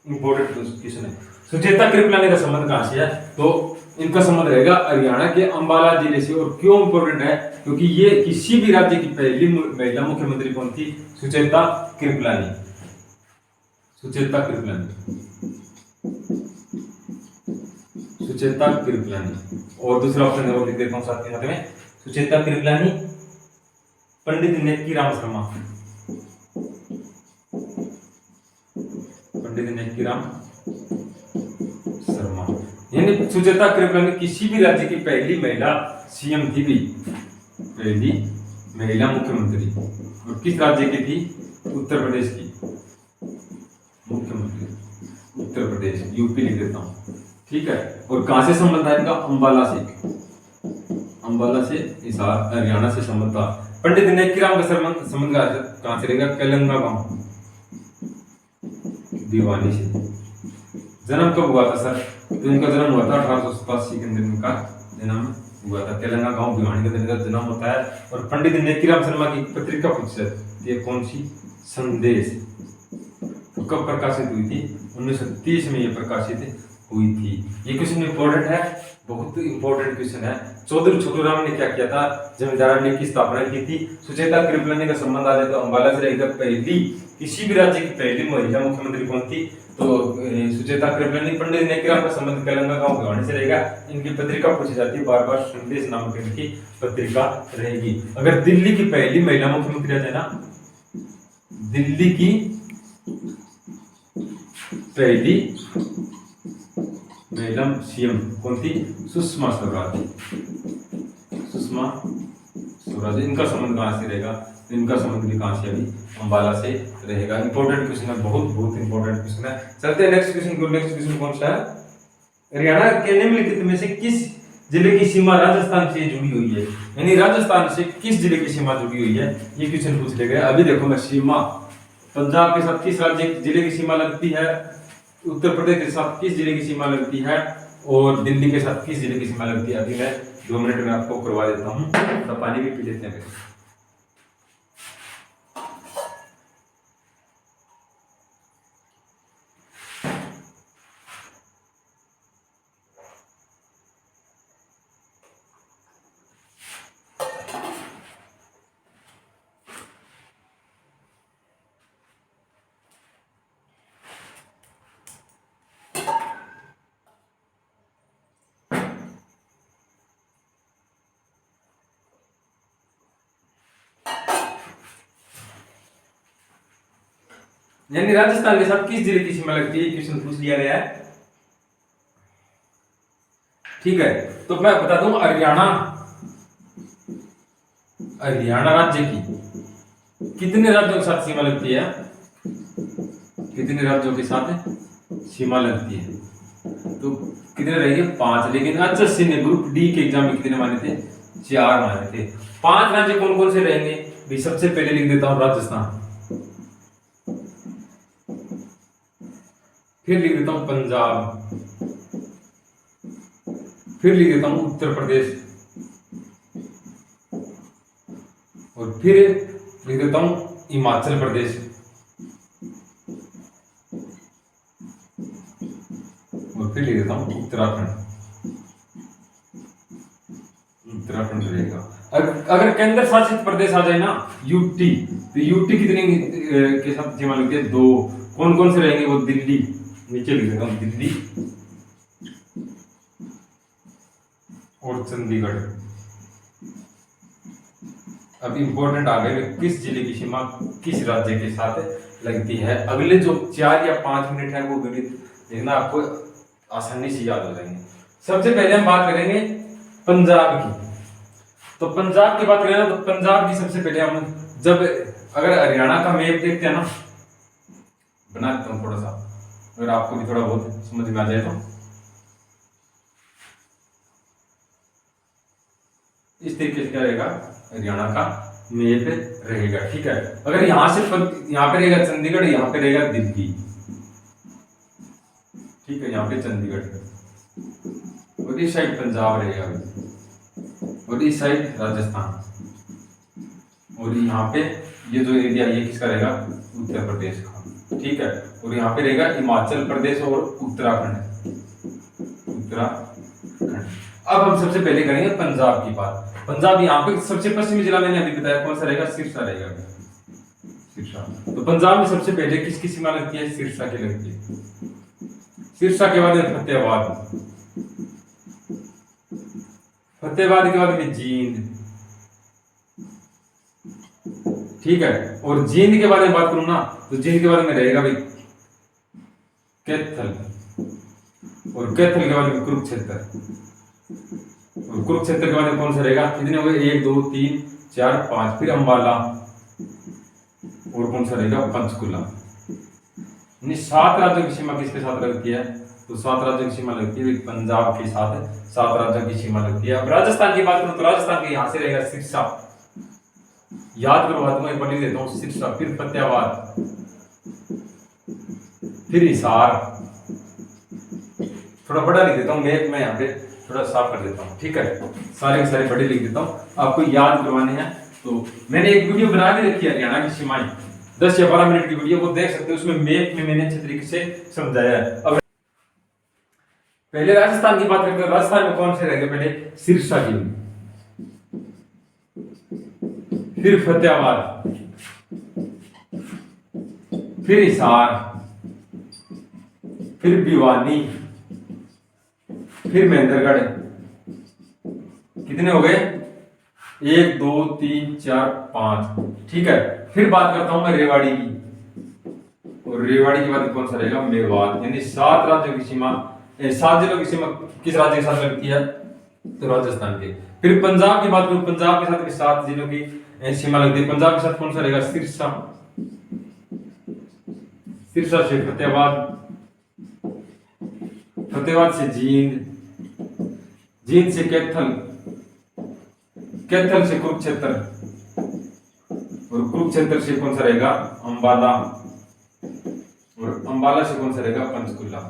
इंपोर्टेंट क्वेश्चन है। सुचेता कृपलानी का संबंध कहां से है, तो इनका संबंध रहेगा हरियाणा के अंबाला जिले से। और क्यों इंपोर्टेंट है, क्योंकि ये किसी भी राज्य की पहली महिला मुख्यमंत्री कौन थी, सुचेता कृपलानी, सुचेता कृपलानी, सुचेता कृपलानी। और दूसरा ऑप्शन और लिख देता हूं साथ के साथ में, सुचेता कृपलानी, पंडित नेक्कीराम शर्मा, पंडित नेक्कीराम शर्मा। यानी सुचेता कृपलानी किसी भी राज्य की पहली महिला सीएम थी भी, पहली महिला मुख्यमंत्री। और किस राज्य की थी, उत्तर प्रदेश की मुख्यमंत्री, उत्तर प्रदेश, यूपी लिख देता हूं, ठीक है। और कहां से संबंध है इनका, अंबाला से, अंबाला से हिसार हरियाणा से संबंध था। पंडित नेक्कीराम का संबंध कहां से रहेगा, केलंगा गांव, भिवानी से। जन्म कब हुआ था सर, तो इनका जन्म हुआ था 1887 के अंदर, इनका जन्म हुआ था। तेलंगाना गांव भिवानी के अंदर जन्म होता है। और पंडित नेक्कीराम शर्मा की पत्रिका पूछ सकती है, कौन सी, संदेश, तो कब प्रकाशित हुई थी, 1930 में ये प्रकाशित हुई थी। ये क्वेश्चन इंपॉर्टेंट है, बहुत इंपॉर्टेंट क्वेश्चन है। चौधरी छोटूराम ने क्या किया था, जमींदार लीग की स्थापना की थी। सुचेता कृपलानी का संबंध आ जाए तो अंबाला से रहेगा। पहली किसी भी राज्य की पहली महिला मुख्यमंत्री कौन थी, तो सुचेता कृपलानी। पंडित नेक्कीराम का संबंध केलंगा गांव भिवानी से रहेगा। इनकी पत्रिका पूछी जाती है बार बार, संदेश नामक इनकी पत्रिका रहेगी। अगर दिल्ली की पहली महिला मुख्यमंत्री आ जाए ना, दिल्ली की पहली महिला सीएम कौन थी, सुषमा स्वराज, सुषमा स्वराज। इनका संबंध कहां से रहेगा, इनका संबंध भी कहां से, अभी अंबाला से रहेगा। इंपॉर्टेंट क्वेश्चन है, बहुत बहुत इंपॉर्टेंट क्वेश्चन है। चलते हैं नेक्स्ट क्वेश्चन को। नेक्स्ट क्वेश्चन कौन सा है, हरियाणा के निम्नलिखित में से किस जिले की सीमा राजस्थान से जुड़ी हुई है, यानी राजस्थान से किस जिले की सीमा जुड़ी हुई है, ये क्वेश्चन पूछ ले गया। अभी देखो मैं सीमा, पंजाब के साथ किस राज्य जिले की सीमा लगती है, उत्तर प्रदेश के साथ किस जिले की सीमा लगती है, और दिल्ली के साथ किस जिले की सीमा लगती है। अभी मैं 2 मिनट में आपको करवा देता हूँ, तो पानी भी पी लेते हैं। यानी राजस्थान के साथ किस जिले की सीमा लगती है, क्वेश्चन पूछ लिया गया है, ठीक है। तो मैं बता दूं, हरियाणा, हरियाणा राज्य की कितने राज्यों के साथ सीमा लगती है, कितने राज्यों के साथ सीमा लगती है, तो कितने रहेंगे, 5। लेकिन एचएससी ने ग्रुप डी के एग्जाम में कितने माने थे, 4 माने थे। 5 राज्य कौन कौन से रहेंगे भी, सबसे पहले लिख देता हूं राजस्थान, फिर लिख देता हूं पंजाब, फिर लिख देता हूं उत्तर प्रदेश, और फिर लिख देता हूं हिमाचल प्रदेश, और फिर लिख देता हूं उत्तराखंड, उत्तराखंड रहेगा। अगर केंद्र शासित प्रदेश आ जाए ना यूटी, तो यूटी कितने के साथ सीमा लगती है? 2। कौन कौन से रहेंगे वो? दिल्ली, नीचे लिख देता हूं, दिल्ली और चंडीगढ़। अब इंपॉर्टेंट आ गए, किस जिले की सीमा किस राज्य के साथ लगती है। अगले जो 4 या 5 मिनट है वो गणित देखना, आपको आसानी से याद हो जाएंगे। सबसे पहले हम बात करेंगे पंजाब की। तो पंजाब की बात करें ना, तो पंजाब की सबसे पहले हम जब अगर हरियाणा का मैप देखते हैं ना, बना देता हूं थोड़ा सा, अगर आपको भी थोड़ा बहुत समझ में आ जाए तो। इस तरीके से क्या रहेगा, हरियाणा का मैप रहेगा। ठीक है, अगर यहां से यहाँ पे रहेगा चंडीगढ़, यहाँ पे रहेगा दिल्ली। ठीक है, यहाँ पे चंडीगढ़ और इस साइड पंजाब रहेगा और इस साइड राजस्थान, और यहाँ पे ये जो एरिया ये किसका रहेगा? उत्तर प्रदेश का। ठीक है, और यहाँ पे रहेगा हिमाचल प्रदेश और उत्तराखंड, उत्तराखंड। अब हम सबसे पहले करेंगे पंजाब की बात। पंजाब यहाँ पे सबसे पश्चिमी जिला मैंने अभी बताया, कौन सा रहेगा? सिरसा रहेगा, सिरसा। तो पंजाब में सबसे पहले किसकी सीमा लगती है? सिरसा की लगती है। सिरसा के बाद में फतेहाबाद, फतेहाबाद के बाद में जींद। ठीक है, और जींद के बारे में बात करूं ना, तो जींद के बारे में रहेगा भाई कैथल, और कैथल के बाद में कुरुक्षेत्र, और कुरुक्षेत्र के बाद में कौन सा रहेगा? कितने हो गए? 1 2 3 4 5। फिर अंबाला, और कौन सा रहेगा? पंचकुला। 7 राज्यों की सीमा किसके साथ लगती है? तो 7 राज्यों की सीमा लगती है पंजाब के साथ, 7 राज्यों की सीमा लगती है। अब राजस्थान की बात करूं तो राजस्थान के यहां से रहेगा सिरसा, याद करवा दूंगा, एक बार लिख देता हूं, सिरसा, फिर फतेहाबाद, फिर हिसार। थोड़ा बड़ा लिख देता हूं मैप में, यहाँ पे थोड़ा साफ कर देता हूं। ठीक है, सारे के सारे बड़े लिख देता हूं, आपको याद करवाने हैं। तो मैंने एक वीडियो बना के रखी है हरियाणा की सीमाएं, 10 या 12 मिनट की वीडियो, वो देख सकते हो। उसमें मैप में मैंने अच्छे तरीके से समझाया है। अब पहले राजस्थान की बात करते हैं। राजस्थान में कौन से रहेंगे? पहले सिरसा की, फिर फतेहाबाद, फिर हिसार, फिर भिवानी, फिर महेंद्रगढ़। कितने हो गए? 1 2 3 4 5। ठीक है, फिर बात करता हूं मैं रेवाड़ी की, और रेवाड़ी के बाद कौन सा रहेगा? मेवात। यानी 7 राज्यों की सीमा, 7 जिलों की सीमा किस राज्य के साथ लगती है? तो राजस्थान के। फिर पंजाब की बात करूं, पंजाब के साथ भी 7 जिलों की सीमा लगती है। पंजाब के साथ कौन सा रहेगा? सिरसा, सिरसा से फतेहाबाद, फतेहाबाद से जींद, जींद से कैथल, कैथल से कुरुक्षेत्र, और कुरुक्षेत्र से कौन सा रहेगा? अंबाला, और अंबाला से कौन सा रहेगा? पंचकुला।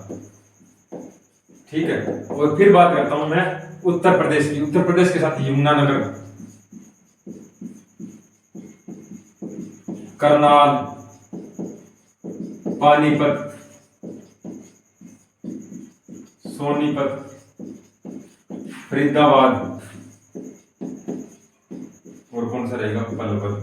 ठीक है, और फिर बात करता हूं मैं उत्तर प्रदेश की। उत्तर प्रदेश के साथ यमुनानगर, करनाल, पानीपत, सोनीपत, फरीदाबाद, और कौन सा रहेगा? पलवल।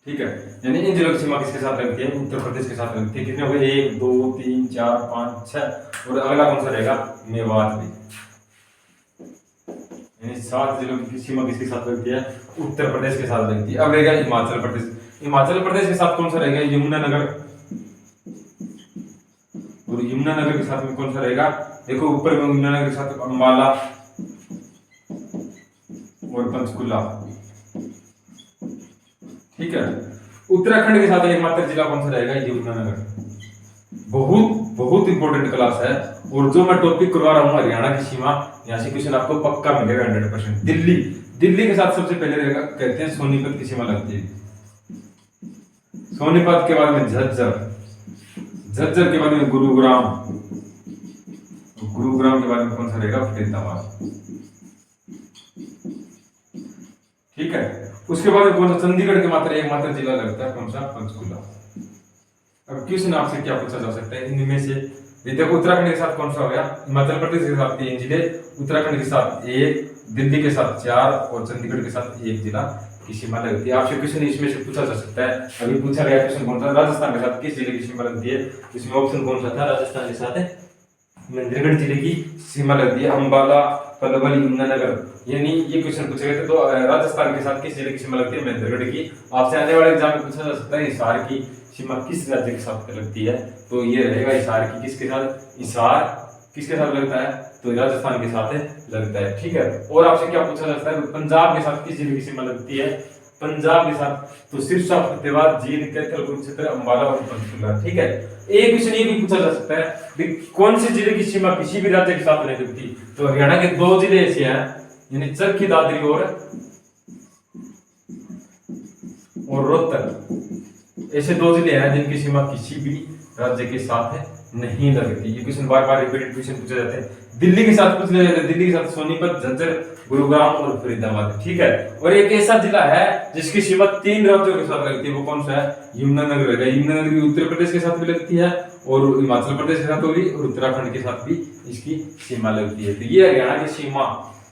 ठीक है, यानी इन जिलों की सीमा किसके साथ लगती है? उत्तर प्रदेश के साथ लगती है। कितने हो गए? 1 2 3 4 5 6, और अगला कौन सा रहेगा? मेवात भी। यानी 7 जिलों की सीमा किसके साथ लगती है? उत्तर प्रदेश के साथ लगती है। अब रहेगा हिमाचल प्रदेश। हिमाचल प्रदेश के साथ कौन सा रहेगा? यमुनानगर, और यमुनानगर के साथ में कौन सा रहेगा? देखो ऊपर में यमुनानगर के साथ अंबाला और पंचकुला। ठीक है, उत्तराखंड के साथ एकमात्र जिला कौन सा रहेगा? यमुनानगर। बहुत बहुत इंपॉर्टेंट क्लास है, और जो मैं टॉपिक करवा रहा हूँ हरियाणा की सीमा, यहाँ से क्वेश्चन आपको पक्का मिलेगा 100%। दिल्ली, दिल्ली के साथ सबसे पहले रहेगा, कहते हैं सोनीपत की सीमा लगती है। सोनीपत के बाद में झज्जर, झज्जर के बाद में गुरुग्राम, गुरुग्राम के बाद में कौन सा रहेगा? फरीदाबाद। ठीक है, उसके बाद कौन सा? चंडीगढ़ के मात्र एकमात्र जिला लगता है, कौन सा? पंचकुला। अब क्वेश्चन आपसे क्या पूछा जा सकता है? इनमें से ये देखो उत्तराखंड के साथ कौन सा हो गया, हिमाचल प्रदेश के साथ 3 जिले, उत्तराखंड के साथ 1, दिल्ली के साथ 4 और चंडीगढ़ के साथ 1 जिला की सीमा लगती है। आपसे क्वेश्चन इसमें से पूछा जा सकता है। अभी पूछा गया क्वेश्चन कौन सा, राजस्थान के साथ किस जिले की सीमा लगती है? इसमें ऑप्शन कौन सा था, राजस्थान के साथ महेंद्रगढ़ जिले की सीमा लगती है, अंबाला, पलवल, यमुनानगर। यानी ये क्वेश्चन पूछे गए थे। तो राजस्थान के साथ किस जिले की सीमा लगती है? महेंद्रगढ़ की। आपसे आने वाले एग्जाम में पूछा जा सकता है हिसार की सीमा किस राज्य के साथ लगती है? तो ये रहेगा हिसार की किसके साथ, हिसार किसके साथ लगता है? तो राजस्थान के साथ लगता है। ठीक है, और आपसे क्या पूछा जा सकता है, पंजाब के साथ किस जिले की सीमा लगती है? पंजाब के साथ तो सिरसा, फतेहाबाद, जींद, कैथल, कुरुक्षेत्र, अंबाला और पंचकुला। ठीक है, एक क्वेश्चन ये भी पूछा जा सकता है कौन से जिले की सीमा किसी भी राज्य के साथ नहीं लगती? तो हरियाणा के 2 जिले ऐसे हैं, यानी चरखी दादरी और रोहतक। ऐसे 2 जिले हैं जिनकी सीमा किसी भी राज्य के साथ नहीं लगती। ये क्वेश्चन बार बार रिपीटेड क्वेश्चन पूछे जाते हैं। दिल्ली के साथ पूछ लिया जाता है, दिल्ली के साथ सोनीपत, झज्जर, गुरुग्राम और फरीदाबाद। ठीक है, और एक ऐसा जिला है जिसकी सीमा 3 राज्यों के साथ लगती है, वो कौन सा है? यमुनानगर है। यमुनानगर उत्तर प्रदेश के साथ भी लगती है और हिमाचल प्रदेश के साथ होगी और उत्तराखंड के साथ भी इसकी सीमा लगती है। तो ये हरियाणा की सीमा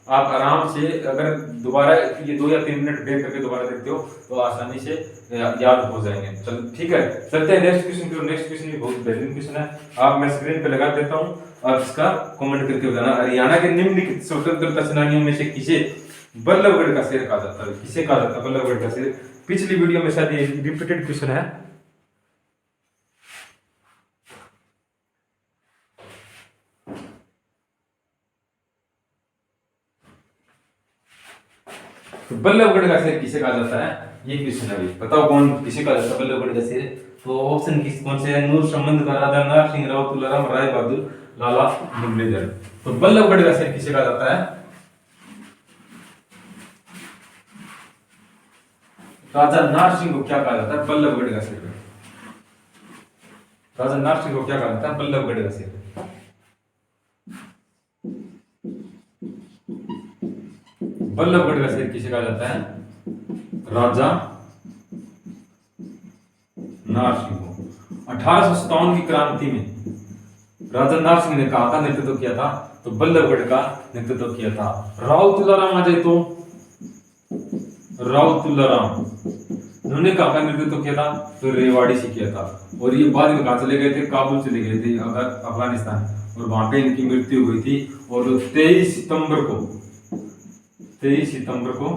आप आराम से अगर दोबारा ये 2 या 3 मिनट ब्रेक करके दोबारा देखते हो तो आसानी से याद हो जाएंगे। चलो ठीक है, चलते हैं नेक्स्ट क्वेश्चन की। नेक्स्ट क्वेश्चन भी बहुत बेहतरीन क्वेश्चन है, आप मैं स्क्रीन पे लगा देता हूँ, आप इसका कमेंट करके बताना। हरियाणा के निम्नलिखित स्वतंत्रता सेनानियों में से किसे बल्लभगढ़ का शेर कहा जाता है? किसे कहा जाता है बल्लभगढ़ का शेर? पिछली वीडियो में शायद ये रिपीटेड क्वेश्चन है। तो बल्लभगढ़ का शेर किसे कहा जाता है? ये क्वेश्चन है, बताओ कौन किसे कहा जाता है बल्लभगढ़ का शेर? तो ऑप्शन किस कौन से हैं? नूर संबंध का राजा, नार सिंह राव, तुलाराम, राय बहादुर, लाला मुरलीधर। तो बल्लभगढ़ का शेर किसे कहा जाता है? राजा नार सिंह को क्या कहा जाता है? बल्लभगढ़ का शेर। राजा नार सिंह को क्या कहा जाता है? बल्लभगढ़ का शेर। बल्लभगढ़ का शेर किसे कहा जाता है? राजा नारसिंह को। 1857 की क्रांति में राजा नारसिंह ने कहा था, नेतृत्व किया था, तो बल्लभगढ़ का नेतृत्व किया था। राव तुलाराम आ जाए तो राव तुलाराम उन्होंने कहा नेतृत्व किया था, तो रेवाड़ी से किया था। और ये बाद में कहा चले गए थे, काबुल चले गए थे अफगानिस्तान, और वहां पे इनकी मृत्यु हुई थी। और 23 सितंबर को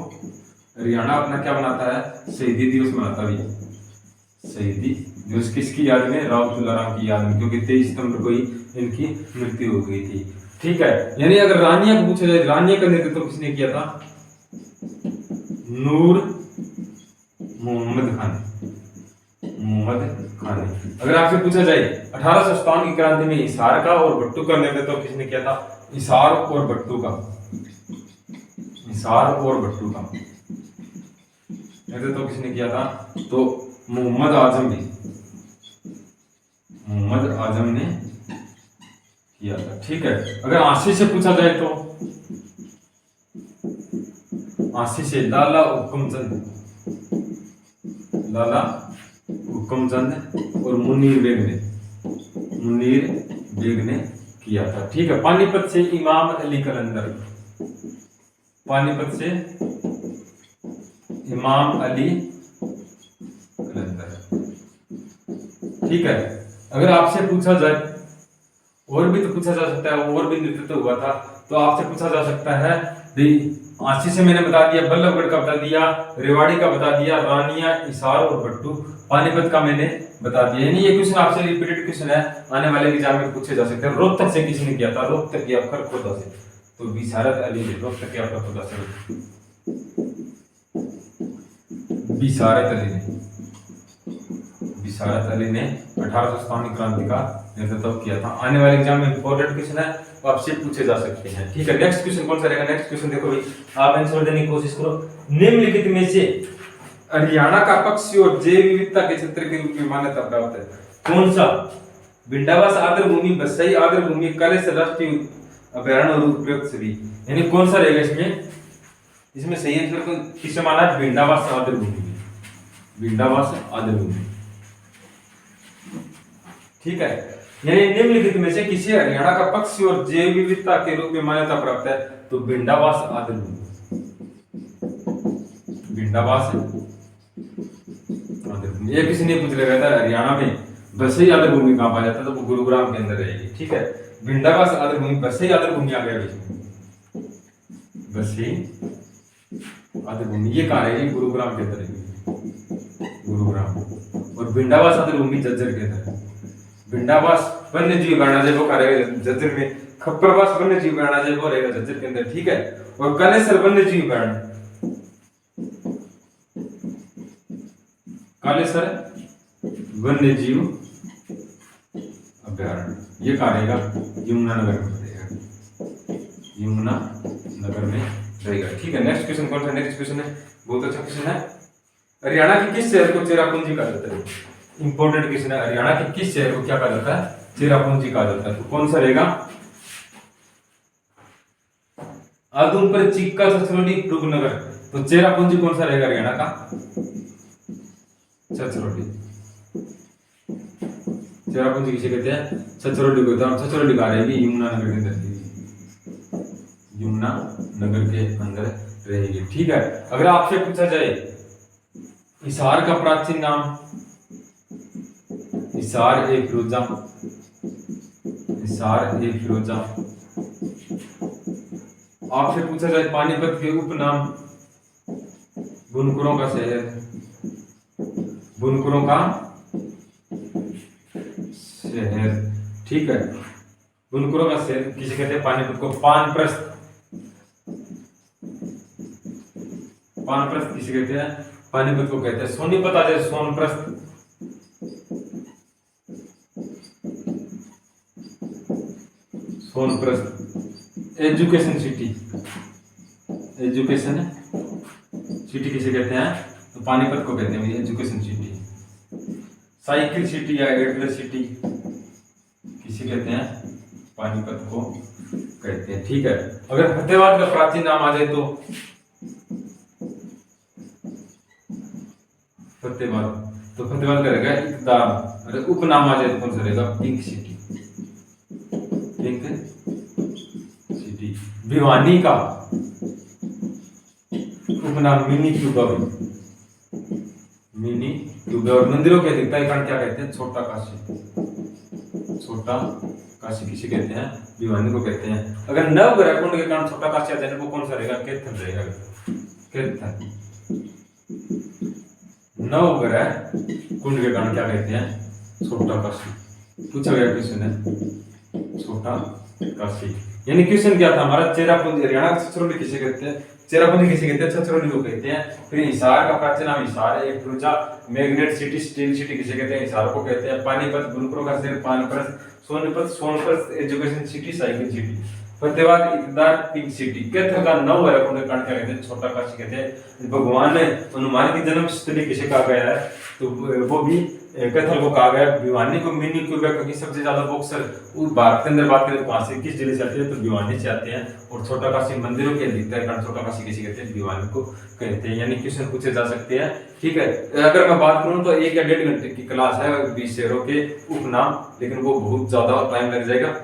हरियाणा अपना क्या मनाता है? शहीदी दिवस मनाता है। शहीदी दिवस किसकी याद में? राव तुलाराम की याद में, क्योंकि 23 सितंबर को ही इनकी मृत्यु हो गई थी। ठीक है, यानी अगर रानिया को पूछा जाए, रानिया का नेतृत्व किसने किया था? नूर मोहम्मद खान ने। अगर आपसे पूछा जाए 1857 की क्रांति में हिसार का और भट्टू का नेतृत्व किसने किया था? हिसार और भट्टू का नेतृत्व किसने किया था? तो मोहम्मद आजम ने किया था। ठीक है, अगर आशी से पूछा जाए तो आशी से लाला हुक्मचंद और मुनीर बेग ने किया था। ठीक है, पानीपत से इमाम अली कलंदर। ठीक है, अगर आपसे पूछा जाए, और भी तो पूछा जा सकता है, और भी नेतृत्व हुआ था, तो आपसे पूछा जा सकता है आशी से मैंने बता दिया, बल्लभगढ़ का बता दिया, रेवाड़ी का बता दिया, रानिया, हिसार और भट्टू, पानीपत का मैंने बता दिया। यानी ये क्वेश्चन आपसे रिपीटेड क्वेश्चन है, आने वाले एग्जाम में पूछे जा सकते हैं। रोहतक से किसने किया था? रोहतक या खरखोदा से, तो बिसारत अली ने। रोहतक या खरखोदा से बिसारत अली ने 1857 क्रांति का नेतृत्व किया था। आने वाले एग्जाम में इंपॉर्टेंट क्वेश्चन है, तो आपसे पूछे जा सकते हैं। ठीक है, नेक्स्ट क्वेश्चन कौन सा रहेगा? नेक्स्ट क्वेश्चन देखो भाई, आप आंसर देने की कोशिश करो। निम्नलिखित में से हरियाणा का पक्षी और जैव विविधता के क्षेत्र के रूप में मान्यता प्राप्त है कौन सा? भिंडावास आर्द्र भूमि, बसई आर्द्र भूमि, कालेश्वर राष्ट्रीय अभयारण्य और उपयुक्त सभी। यानी कौन सा रहेगा इसमें सही आंसर को किससे माना है? भिंडावास आर्द्र भूमि। ठीक है, यानी निम्नलिखित में से किसी हरियाणा का पक्षी और जैव विविधता के रूप में मान्यता प्राप्त है? तो भिंडावास आदर भूमि, भिंडावास आदर भूमि। ये किसी ने पूछ लिया था हरियाणा में बसई आदर भूमि कहाँ पाया जाता है? तो वो गुरुग्राम के अंदर रहेगी। ठीक है, भिंडावास आदर भूमि, बसई आदर भूमि आ गया बीच में, बसई आदर भूमि ये कहाँ रहेगी? गुरुग्राम के अंदर रहेगी, गुरुग्राम। और भिंडावास आदर भूमि झज्जर के अंदर। भिंडावास वन्य जीव अभयारण्य वो रहेगा झज्जर में, खप्परवास वन्य जीव अभयारण्य वो रहेगा झज्जर के अंदर। ठीक है, और कालेसर वन्य जीव अभयारण्य, कालेसर वन्य जीव अभयारण्य ये कहाँ रहेगा? यमुनानगर में रहेगा, यमुनानगर में रहेगा। ठीक है, नेक्स्ट क्वेश्चन कौन सा? नेक्स्ट क्वेश्चन है बहुत अच्छा क्वेश्चन है। हरियाणा के किस शहर को चेरापूंजी कहा जाता है? इंपॉर्टेंट क्वेश्चन है। हरियाणा के किस शहर को क्या कहा जाता है? चेरापूंजी कहा जाता है। तो कौन सा रहेगा? आदमपुर, चिक्का, छछरौली, रूपनगर। तो चेरापूंजी कौन सा रहेगा हरियाणा का? छछरौली। चेरापूंजी किसे कहते हैं? छछरौली को। छछरौली कहाँ रहेगी? यमुनानगर के अंदर, यमुनानगर के अंदर रहेगी। ठीक है, अगर आपसे पूछा जाए हिसार का प्राचीन नाम, हिसार ए फिरोजा, हिसार ए फिरोजा। आपसे पूछा जाए पानीपत के उपनाम, बुनकरों का शहर, बुनकरों का शहर। ठीक है, बुनकरों का शहर किसे कहते हैं? पानीपत को। पानप्रस्थ, पानप्रस्थ किसे कहते हैं? पानीपत को कहते हैं। सोनीपत आ जाए, Sonprasth, Sonprasth. Education city, education city किसे कहते हैं? तो पानीपत को कहते हैं एजुकेशन सिटी। साइकिल सिटी या एडलेस सिटी किसे कहते हैं? पानीपत को कहते हैं। ठीक है, अगर फतेहाबाद का प्राचीन नाम आ जाए तो फतेहाबाद, तो फतेहाबाद का रहेगा इकदार। अगर उपनाम आ जाए तो कौन सा रहेगा? Pink city, pink city. Bhiwani का उपनाम मिनी क्यूबा, मिनी क्यूबा। और मंदिरों के अधिकता कारण क्या कहते हैं? छोटा काशी, छोटा काशी किसे कहते हैं? भिवानी को कहते हैं। अगर नवग्रह कुंड के कारण छोटा काशी आ जाए वो कौन सा रहेगा? केथन रहेगा, केथन। नवग्रह कुंड के कारण क्या कहते हैं? छोटा काशी। पूछा गया क्वेश्चन है छोटा काशी। यानी क्वेश्चन क्या था हमारा? चेरापूंजी, हरियाणा का छछरौली किसे कहते हैं? चेरापूंजी किसे कहते हैं? छछरौली को कहते हैं। फिर हिसार का प्राचीन नाम हिसार है, फिरोजा। मैग्नेट सिटी, स्टील सिटी किसे कहते हैं? हिसार को कहते हैं। पानीपत, बुनकरों का शहर, Panprastha. Sonipat, Sonprastha. Education city, cycle city. Fatehabad, इकदार, पिंक सिटी। केथर का नवग्रह कुंड के कारण क्या कहते हैं? छोटा काशी कहते हैं। भगवान हनुमान की जन्म स्थली किसे कहा गया है? तो वो भी कैथल को कहा गया। भिवानी को मिनी क्यूबा, क्योंकि सबसे ज्यादा बॉक्सर भारत के अंदर बात करें तो वहां से किस जिले से आते हैं? तो भिवानी से आते हैं। और छोटा काशी मंदिरों के अधिकतर कारण छोटा काशी किसे कहते हैं? भिवानी को कहते हैं। यानी क्वेश्चन पूछे जा सकते हैं। ठीक है, अगर मैं बात करूं तो 1 या 1.5 घंटे की क्लास है 20 शहरों के उपनाम, लेकिन वो बहुत ज्यादा टाइम लग जाएगा।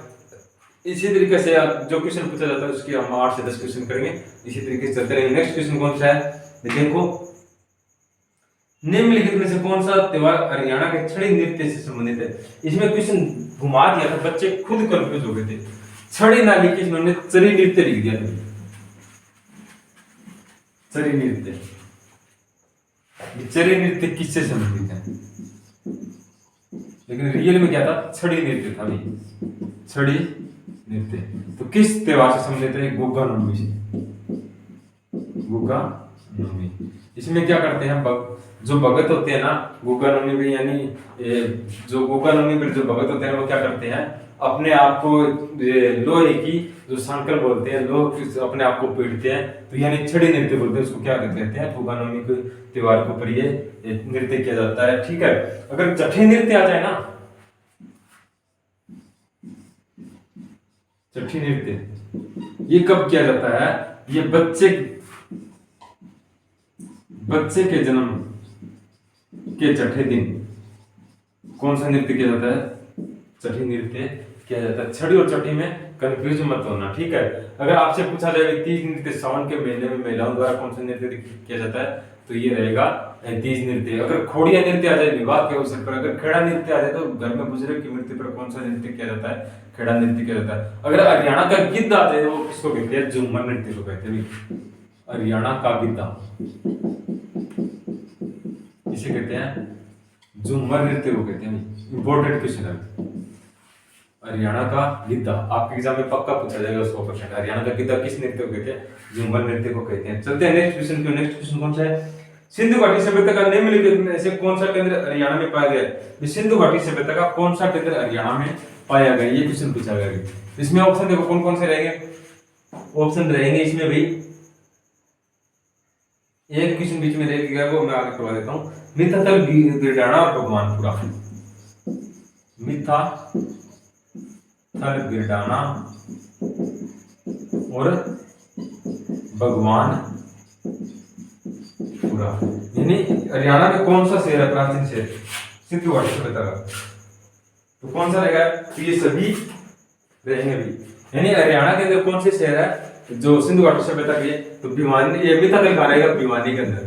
इसी तरीके से जो क्वेश्चन पूछा जाता है उसके हम 8 से 10 क्वेश्चन करेंगे, इसी तरीके से चलते रहेंगे। नेक्स्ट क्वेश्चन कौन सा है? देखो, निम्नलिखित में से कौन सा त्योहार हरियाणा के छड़ी नृत्य से संबंधित है? इसमें क्वेश्चन घुमा दिया था, बच्चे खुद कंफ्यूज हो गए थे। छड़ी ना लिख के इन्होंने चरी नृत्य लिख दिया था। चरी नृत्य, चरी नृत्य किससे संबंधित है? लेकिन रियल में क्या था? छड़ी नृत्य था। छड़ी नृत्य तो किस त्योहार से संबंधित है? गुग्गा नवमी से, गुग्गा नवमी। इसमें क्या करते हैं? जो भगत होते हैं ना गुग्गा नवमी में, यानी जो गुग्गा नवमी पर जो भगत होते हैं वो क्या करते हैं? अपने आप को लोहे की जो संकल बोलते हैं, लोग अपने आप को पीटते हैं, तो यानी छड़ी नृत्य बोलते हैं उसको। क्या कहते हैं? गुग्गा नवमी के त्योहार के ऊपर ये नृत्य किया जाता है। ठीक है, अगर जठे नृत्य आ जाए ना, जठे नृत्य ये कब किया जाता है? ये बच्चे के जन्म के छठे दिन कौन सा नृत्य किया जाता है? छठी नृत्य किया जाता है। छड़ी और छठी में कंफ्यूज मत होना, ठीक है। अगर आपसे पूछा जाए तीज नृत्य सावन के महीने में महिलाओं द्वारा कौन सा नृत्य किया जाता है, तो ये रहेगा तीज नृत्य। अगर खोड़िया नृत्य आ जाए विवाह के अवसर पर, अगर खेड़ा नृत्य आ जाए तो घर में बुजुर्ग की मृत्यु पर कौन सा नृत्य किया जाता है, खेड़ा नृत्य किया जाता है। अगर हरियाणा का गिद्ध आ जाए वो किसको कहते हैं, झूमर नृत्य को कहते हैं। हरियाणा का गिद्धा इसे कहते हैं झूमर नृत्य को कहते हैं। इंपॉर्टेंट क्वेश्चन है, हरियाणा का गिद्धा आपके एग्जाम में पक्का पूछा जाएगा 100%। हरियाणा का गिद्धा किस नृत्य को कहते हैं, झूमर नृत्य को कहते हैं। चलते हैं नेक्स्ट क्वेश्चन पे। नेक्स्ट क्वेश्चन कौन सा है, सिंधु घाटी सभ्यता का निम्नलिखित में से कौन सा केंद्र हरियाणा में पाया गया है। सिंधु घाटी सभ्यता का कौन सा केंद्र हरियाणा में पाया गया, ये क्वेश्चन पूछा गया है। इसमें ऑप्शन देखो कौन कौन से रहेंगे, ऑप्शन रहेंगे इसमें भाई, एक क्वेश्चन बीच में रह गया वो मैं आगे करवा देता हूँ। मिथातल गिरडाना और भगवानपुरा, मिथातल गिरडाना और भगवानपुरा, यानी हरियाणा में कौन सा शहर है प्राचीन शहर सिंधु घाटी सभ्यता का, तो कौन सा रहेगा, तो ये सभी रहेंगे भी। यानी हरियाणा के अंदर कौन से शहर है जो सिंधु घाटी सभ्यता के, तो भिवानी, ये मिथातल का रहेगा भिवानी के अंदर,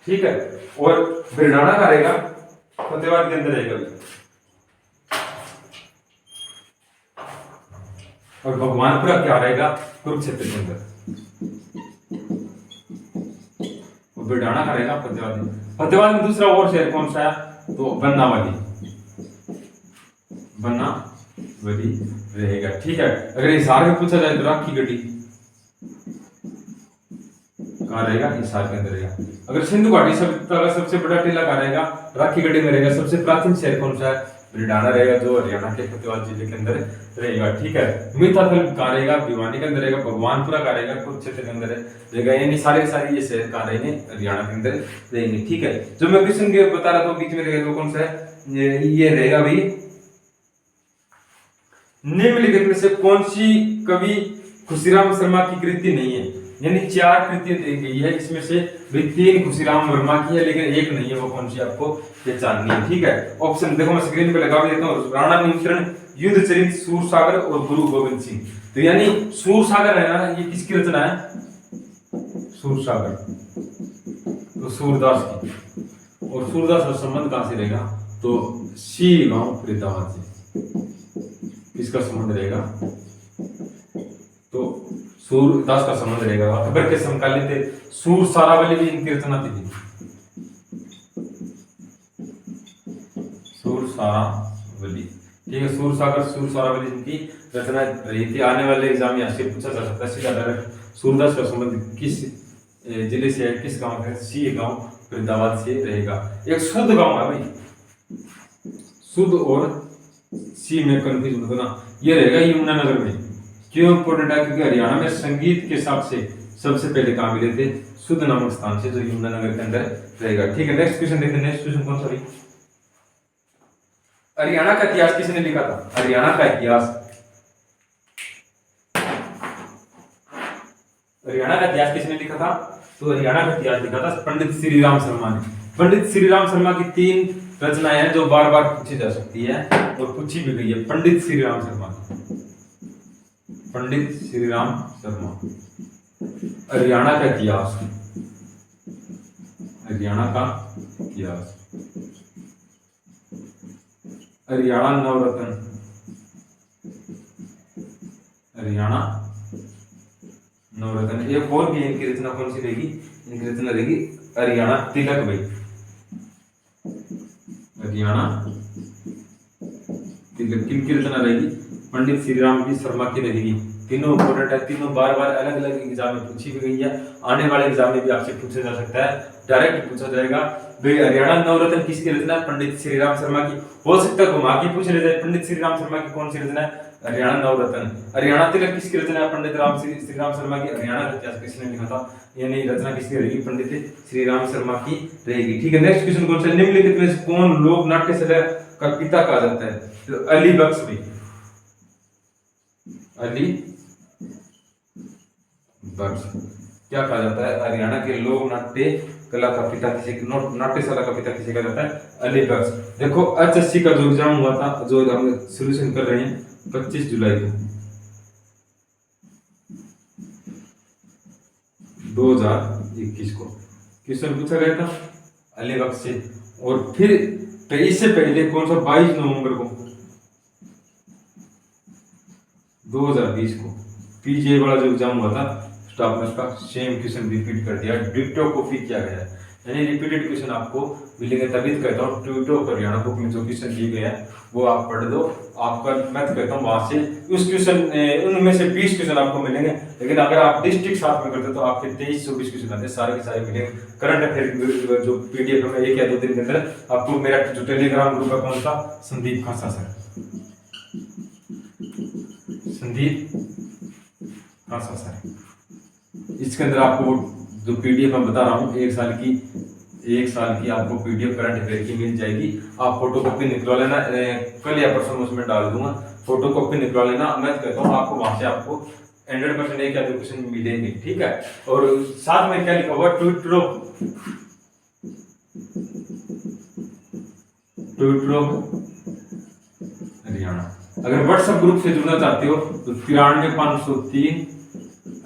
ठीक है। और गिरडाना का रहेगा फतेहाबाद के अंदर रहेगा, और भगवानपुरा क्या रहेगा, कुरुक्षेत्र के अंदर। गिरडाना का रहेगा फतेहाबाद में। फतेहाबाद में दूसरा और शहर कौन सा है, तो बनावली, बनावली रहेगा, ठीक है। अगर हिसार में पूछा जाए तो राखी गढ़ी कहाँ रहेगा, हिसार के अंदर रहेगा। अगर सिंधु घाटी सभ्यता का सबसे बड़ा टीला कहाँ रहेगा, राखी गढ़ी में रहेगा। सबसे प्राचीन शहर कौन सा है, गिरडाना रहेगा, जो हरियाणा के फतेहाबाद जिले के अंदर रहेगा, ठीक है। मिथातल कहाँ रहेगा, भिवानी के अंदर रहेगा। भगवानपुरा कहाँ रहेगा, कुरुक्षेत्र के अंदर रहेगा। यानी सारे ये शहर कहाँ रहेंगे, हरियाणा के अंदर रहेंगे, ठीक है। जो मैं क्वेश्चन के बता रहा था बीच में रहेगा वो कौन सा है, ये रहेगा भाई, निम्नलिखित में से कौन सी कवि खुशीराम शर्मा की कृति नहीं है। यानी 4 कृतियां दी गई है, इसमें से भी 3 खुशीराम वर्मा की है, लेकिन एक नहीं है, वो कौन सी आपको पहचाननी है, ठीक है। ऑप्शन देखो मैं स्क्रीन पे लगा देता हूँ, राणा निमित्रण, युद्ध चरित, सूरसागर और गुरु गोविंद सिंह। तो यानी सूरसागर है ना, ये किसकी रचना है, सूरसागर, तो सूरदास की। और सूरदास का संबंध कहां से रहेगा, तो सी गांव फरीदाबाद से इसका संबंध रहेगा, तो सूरदास का संबंध रहेगा। अकबर के समकालीन थे। सूर सारावली भी इनकी रचना थी, सूर सारावली, ठीक है। सूर सारावली इनकी रचना रही थी। आने वाले एग्जाम में आपसे पूछा जा सकता है सीधा डायरेक्ट, सूरदास का संबंध किस जिले से है, किस गांव है, सी गांव फरीदाबाद से रहेगा। एक शुद्ध गांव है भाई, शुद्ध और सी में कंफ्यूज मत होना, ये रहेगा यमुनानगर में। क्यों इंपोर्टेंट है, क्योंकि हरियाणा में संगीत के हिसाब से सबसे पहले कहां मिले थे, शुद्ध नामक स्थान से, जो यमुनानगर के अंदर रहेगा, ठीक है। नेक्स्ट क्वेश्चन देखते हैं। नेक्स्ट क्वेश्चन कौन सा भाई, हरियाणा का इतिहास किसने लिखा था, हरियाणा का इतिहास, हरियाणा का इतिहास किसने लिखा था, तो हरियाणा का इतिहास लिखा था पंडित श्री राम शर्मा ने। पंडित श्री राम शर्मा की 3 रचनाएं हैं जो बार बार पूछी जा सकती है और पूछी भी गई है। पंडित श्री राम शर्मा, पंडित श्री राम शर्मा, हरियाणा का इतिहास, हरियाणा का इतिहास, हरियाणा नवरत्न, हरियाणा नवरत्न। एक और भी इनकी रचना कौन सी रहेगी, इनकी रचना रहेगी हरियाणा तिलक भाई, हरियाणा तिलक। किनकी रचना रहेगी, पंडित श्री राम की शर्मा की रहेगी। तीनों इंपोर्टेंट है, तीनों बार बार अलग अलग एग्जाम में पूछी भी गई है। आने वाले एग्जाम में भी आपसे पूछा जा सकता है, डायरेक्ट पूछा जाएगा भाई हरियाणा नवरत्न किसकी रचना है, पंडित श्री राम शर्मा की। हो सकता है घुमा के पूछ ले जाए, पंडित श्री राम शर्मा की कौन सी रचना है, हरियाणा नवरत्न। हरियाणा तिलक किसकी रचना है, पंडित श्री राम शर्मा की। हरियाणा का इतिहास किसने लिखा था, यानी रचना किसकी रहेगी, पंडित श्री राम शर्मा की रहेगी, ठीक है। नेक्स्ट क्वेश्चन कौन सा, निम्नलिखित में से कौन लोक नाट्य शैली का पिता कहा जाता है, तो अली बख्श भाई, अली बख्श क्या कहा जाता है, हरियाणा के लोक नाट्य कला का पिता किसे, नाट्यशाला का पिता किसे कहा जाता है, अली बख्श। देखो HSC का जो एग्जाम हुआ था, जो हम सोल्यूशन कर रहे हैं 25 जुलाई को 2021 को क्वेश्चन पूछा गया था अली बख्श से। और फिर इससे पहले कौन सा 22 नवंबर को 2020 को पीजीआई वाला जो एग्जाम हुआ था स्टाफ नर्स का, सेम क्वेश्चन रिपीट कर दिया, डिक्टो कॉपी किया गया है, यानी रिपीटेड क्वेश्चन आपको मिलेंगे। तभी तो कहता हूँ ट्यूटो हरियाणा बुक में जो क्वेश्चन दिए गए हैं वो आप पढ़ दो, आपका मैं तो कहता हूँ वहां से उस क्वेश्चन उनमें से 20 क्वेश्चन आपको मिलेंगे। लेकिन अगर आप डिस्ट्रिक्ट साथ में करते तो आपके 23-24 क्वेश्चन आते, सारे के सारे मिलेंगे। करंट अफेयर जो PDF में 1 या 2 दिन के अंदर आपको मेरा जो टेलीग्राम ग्रुप है कौन सा, संदीप खासा सर, संदीप खासा सर, इसके अंदर आपको जो PDF मैं बता रहा हूँ 1 साल की आपको PDF करंट अफेयर की मिल जाएगी। आप फोटोकॉपी निकलवा लेना, कल या परसों उसमें डाल दूंगा, फोटोकॉपी निकलवा लेना। मैं कहता हूँ आपको वहां से आपको 100% 1 या 2 क्वेश्चन मिलेंगे, ठीक है। और साथ में क्या लिखा हुआ, ट्यूटरो हरियाणा। अगर व्हाट्सएप ग्रुप से जुड़ना चाहते हो तो 93 503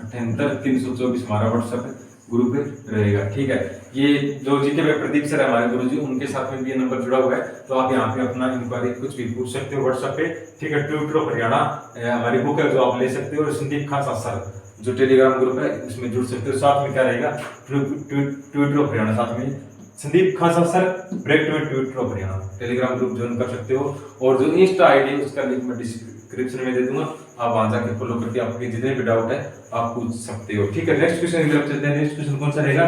78 324 हमारा व्हाट्सएप ग्रुप रहेगा, ठीक है। ये जो जीके में प्रदीप सर है हमारे गुरुजी, उनके साथ में भी ये नंबर जुड़ा हुआ है, तो आप यहाँ पे अपना इंक्वायरी कुछ भी पूछ सकते हो व्हाट्सएप पे, ठीक है। ट्यूटरो हरियाणा हमारी बुक है जो आप ले सकते हो, और संदीप खासा सर जो टेलीग्राम ग्रुप है इसमें जुड़ सकते हो। साथ में क्या रहेगा, ट्यूटरो हरियाणा, साथ में Sandeep Khasa sir break to ट्यूटरो हरियाणा टेलीग्राम ग्रुप ज्वाइन कर सकते हो। और जो इंस्टा आईडी उसका लिंक मैं डिस्क्रिप्शन में दे दूंगा, आप वहां जाके फॉलो करके आपके जितने भी डाउट है आप पूछ सकते हो, ठीक है। नेक्स्ट क्वेश्चन की तरफ चलते हैं। नेक्स्ट क्वेश्चन कौन सा रहेगा,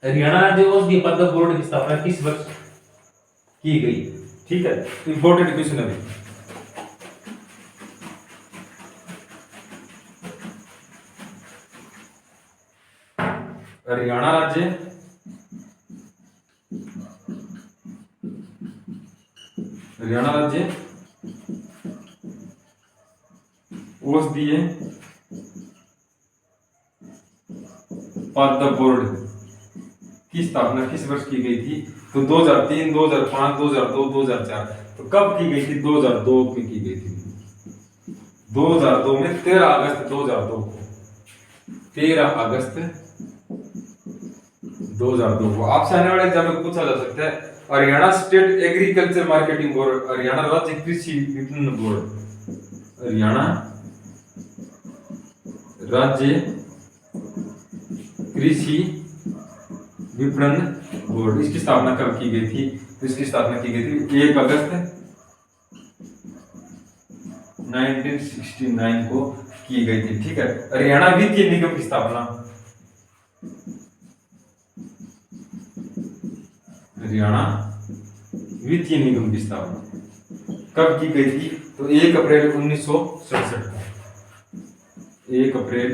हरियाणा राज्य औषधि पदक बोर्ड की स्थापना किस वर्ष की गई, ठीक है। इंपॉर्टेंट क्वेश्चन है। हरियाणा राज्य औषधीय पादप बोर्ड की स्थापना किस वर्ष की गई थी, तो 2003, 2005, 2002, 2004। तो कब की गई थी, 2002 में की गई थी, 2002 में 13 अगस्त 2002 को, 13 अगस्त 2002 को। आपसे आने वाले एग्जाम में पूछा जा सकता है, Haryana state agriculture marketing board, Haryana राज्य कृषि विपणन बोर्ड, हरियाणा राज्य कृषि विपणन बोर्ड, इसकी स्थापना कब की गई थी, तो इसकी स्थापना की गई थी 1 अगस्त 1969 को की गई थी, ठीक है। हरियाणा वित्तीय निगम की स्थापना, हरियाणा वित्तीय निगम की स्थापना कब की गई थी, तो 1 अप्रैल 1967 को, 1 अप्रैल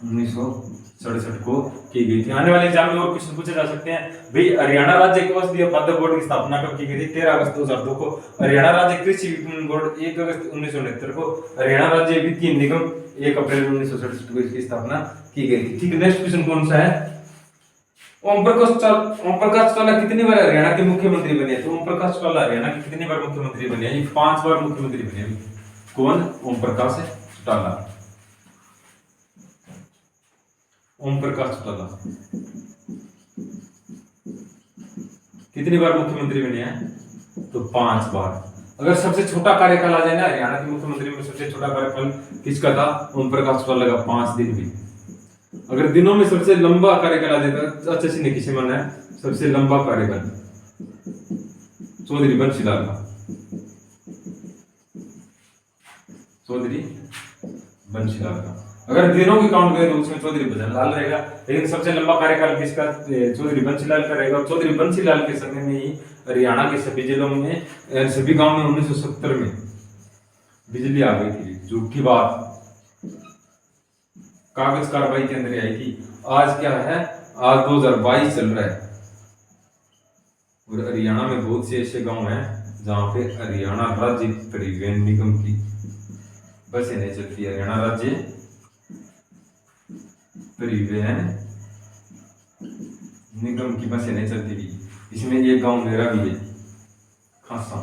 1967 को की गई थी। आने वाले एग्जाम में और क्वेश्चन पूछे जा सकते हैं भाई, हरियाणा राज्य औषधीय पादप बोर्ड की स्थापना कब की गई थी, 13 अगस्त 2002 को। हरियाणा राज्य कृषि विपणन बोर्ड 1 अगस्त 1969 को। हरियाणा राज्य वित्तीय निगम 1 अप्रैल 1967 को इसकी स्थापना की गई थी, ठीक है। नेक्स्ट क्वेश्चन कौन सा है, ओम प्रकाश चौटाला कितनी बार हरियाणा के मुख्यमंत्री बने, तो ओम प्रकाश चौटाला हरियाणा के कितनी बार मुख्यमंत्री बने, 5 बार मुख्यमंत्री बने। कौन, ओम प्रकाश चौटाला, ओम प्रकाश चौटाला कितनी बार मुख्यमंत्री बने हैं, तो 5 बार। अगर सबसे छोटा कार्यकाल आ जाए ना हरियाणा के मुख्यमंत्री में, सबसे छोटा कार्यकाल किसका था, ओम प्रकाश चौटाला का, 5 दिन भी। अगर दिनों में सबसे लंबा कार्यकाल आ जाएगा, अच्छे से नहीं किसे माना है, सबसे लंबा कार्यकाल चौधरी बंशीलाल का, चौधरी बंशीलाल का। अगर दिनों की काउंट करें तो उसमें चौधरी भजनलाल रहेगा, लेकिन सबसे लंबा कार्यकाल किसका, चौधरी बंशीलाल का रहेगा। और चौधरी बंशीलाल के समय में ही हरियाणा के सभी जिलों में, सभी गांव में 1970 में बिजली आ गई थी। झूठी बात, कागज कार्रवाई के अंदर आई थी। आज क्या है, आज 2022 चल रहा है, और हरियाणा में बहुत से ऐसे गांव हैं जहां पे हरियाणा राज्य परिवहन निगम की बसें नहीं चलती। हरियाणा राज्य परिवहन निगम की बसें नहीं चलती थी। इसमें एक गांव मेरा भी है, खासा।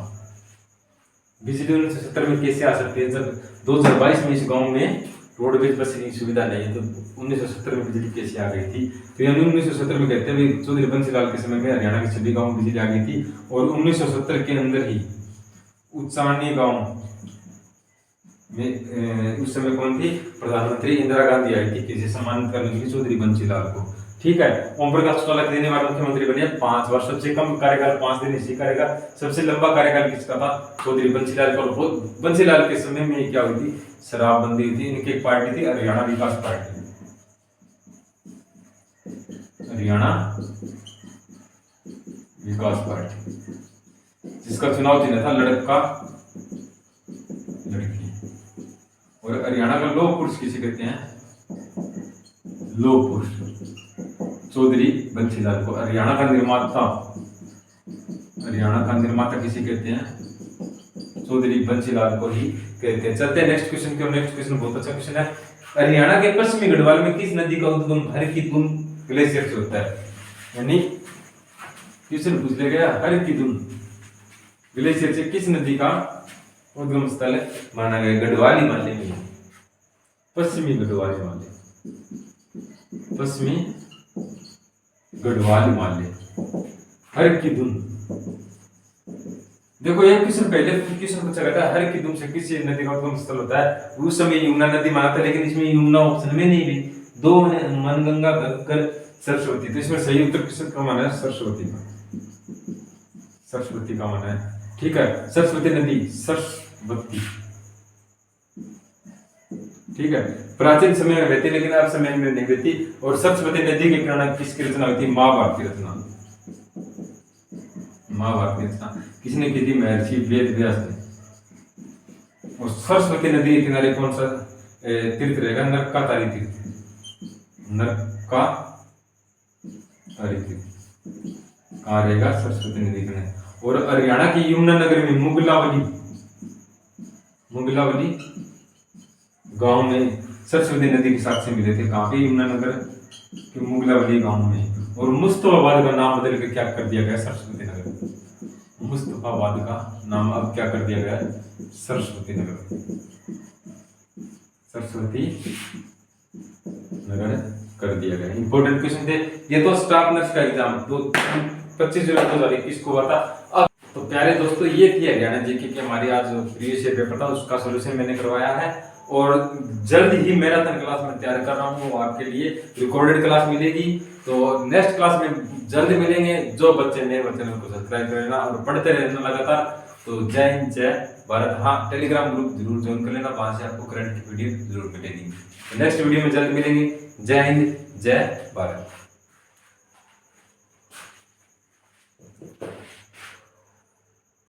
बिजली 1970 में कैसे आ सकती है जब 2022 में इस गांव में रोडवेज बस की सुविधा नहीं है, तो 1970 में बिजली कैसे आ गई थी? तो यानी 1970 में कहते हैं चौधरी बंसीलाल के समय में हरियाणा के सभी गाँव में बिजली आ गई थी। और 1970 के अंदर ही उचानी गांव में उस समय कौन थी? प्रधानमंत्री इंदिरा गांधी आई थी किसी सम्मानित करने के लिए चौधरी बंसीलाल को। ठीक है, ओम प्रकाश चौटाला के देने वाले मुख्यमंत्री बने 5 वर्ष। सबसे कम कार्यकाल 5 दिन इसी करेगा। सबसे लंबा कार्यकाल किसका था? चौधरी बंसीलाल का। बंसीलाल के समय में क्या हुई थी? शराबबंदी हुई थी। इनकी एक पार्टी थी हरियाणा विकास पार्टी, हरियाणा विकास पार्टी, जिसका चुनाव चिन्ह था लड़का लड़की। और हरियाणा का लौह पुरुष किसे कहते हैं? लौह पुरुष चौधरी बंसीलाल को। हरियाणा का निर्माता किसे कहते हैं? चौधरी बंसीलाल को ही कहते हैं। चलते हैं नेक्स्ट क्वेश्चन की ओर। नेक्स्ट क्वेश्चन बहुत अच्छा क्वेश्चन है। हरियाणा के पश्चिमी गढ़वाल में किस नदी का उद्गम हर की धुन ग्लेशियर से होता है? यानी क्वेश्चन पूछ लिया गया, हर की धुन ग्लेशियर से किस नदी का उद्गम स्थल माना गया? गढ़वाल हिमालय में, पश्चिमी गढ़वाल हिमालय, पश्चिमी गढ़वाल हिमालय, हर की धुन। देखो एक क्वेश्चन पहले क्वेश्चन पूछा गया था, हर की धुन से किस नदी का उद्गम स्थल होता है? उस समय यमुना नदी माना था, लेकिन इसमें यमुना ऑप्शन में नहीं भी। 2 मनगंगा, घग्गर, सरस्वती। तो इसमें सही उत्तर किसका माना है? सरस्वती का, सरस्वती का माना है। ठीक है, सरस्वती नदी, सरस्वती। ठीक है, प्राचीन समय में बहती लेकिन अब समय में नहीं बहती। और सरस्वती नदी के किनारे किसकी रचना हुई थी? महाभारत की रचना, महाभारत की रचना किसने की थी? महर्षि वेद व्यास ने। और सरस्वती नदी के किनारे कौन सा तीर्थ रहेगा? नरकातारी तीर्थ, नरकातारी तीर्थ कहाँ रहेगा? सरस्वती नदी के किनारे। और हरियाणा की यमुना नगर में मुगलावली गांव में सरस्वती नदी के साथ से मिले थे। कहाँ पे? यमुना नगर के मुगलावली गांव में। और मुस्तफाबाद का नाम बदल के क्या कर दिया गया? सरस्वती नगर। मुस्तफाबाद का नाम अब क्या कर दिया गया? सरस्वती नगर, सरस्वती नगर कर दिया गया। इंपॉर्टेंट क्वेश्चन थे ये। तो स्टाफ नर्स का एग्जाम तो 25 जुलाई 2021 को हुआ था। अब तो प्यारे दोस्तों, ये थी हरियाणा जीके की हमारी आज प्रीवियस ईयर पेपर था, उसका सॉल्यूशन मैंने करवाया है। और जल्द ही मैराथन क्लास में तैयार कर रहा हूँ आपके लिए। रिकॉर्डेड क्लास मिलेगी। तो नेक्स्ट क्लास में जल्द मिलेंगे। जो बच्चे नए बच्चे उनको सब्सक्राइब कर लेना और पढ़ते रहना लगातार। तो जय हिंद, जय भारत। हाँ, टेलीग्राम ग्रुप जरूर ज्वाइन कर लेना, वहां से आपको करंट की वीडियो जरूर मिलेगी। नेक्स्ट वीडियो में जल्द मिलेंगे। जय हिंद, जय भारत।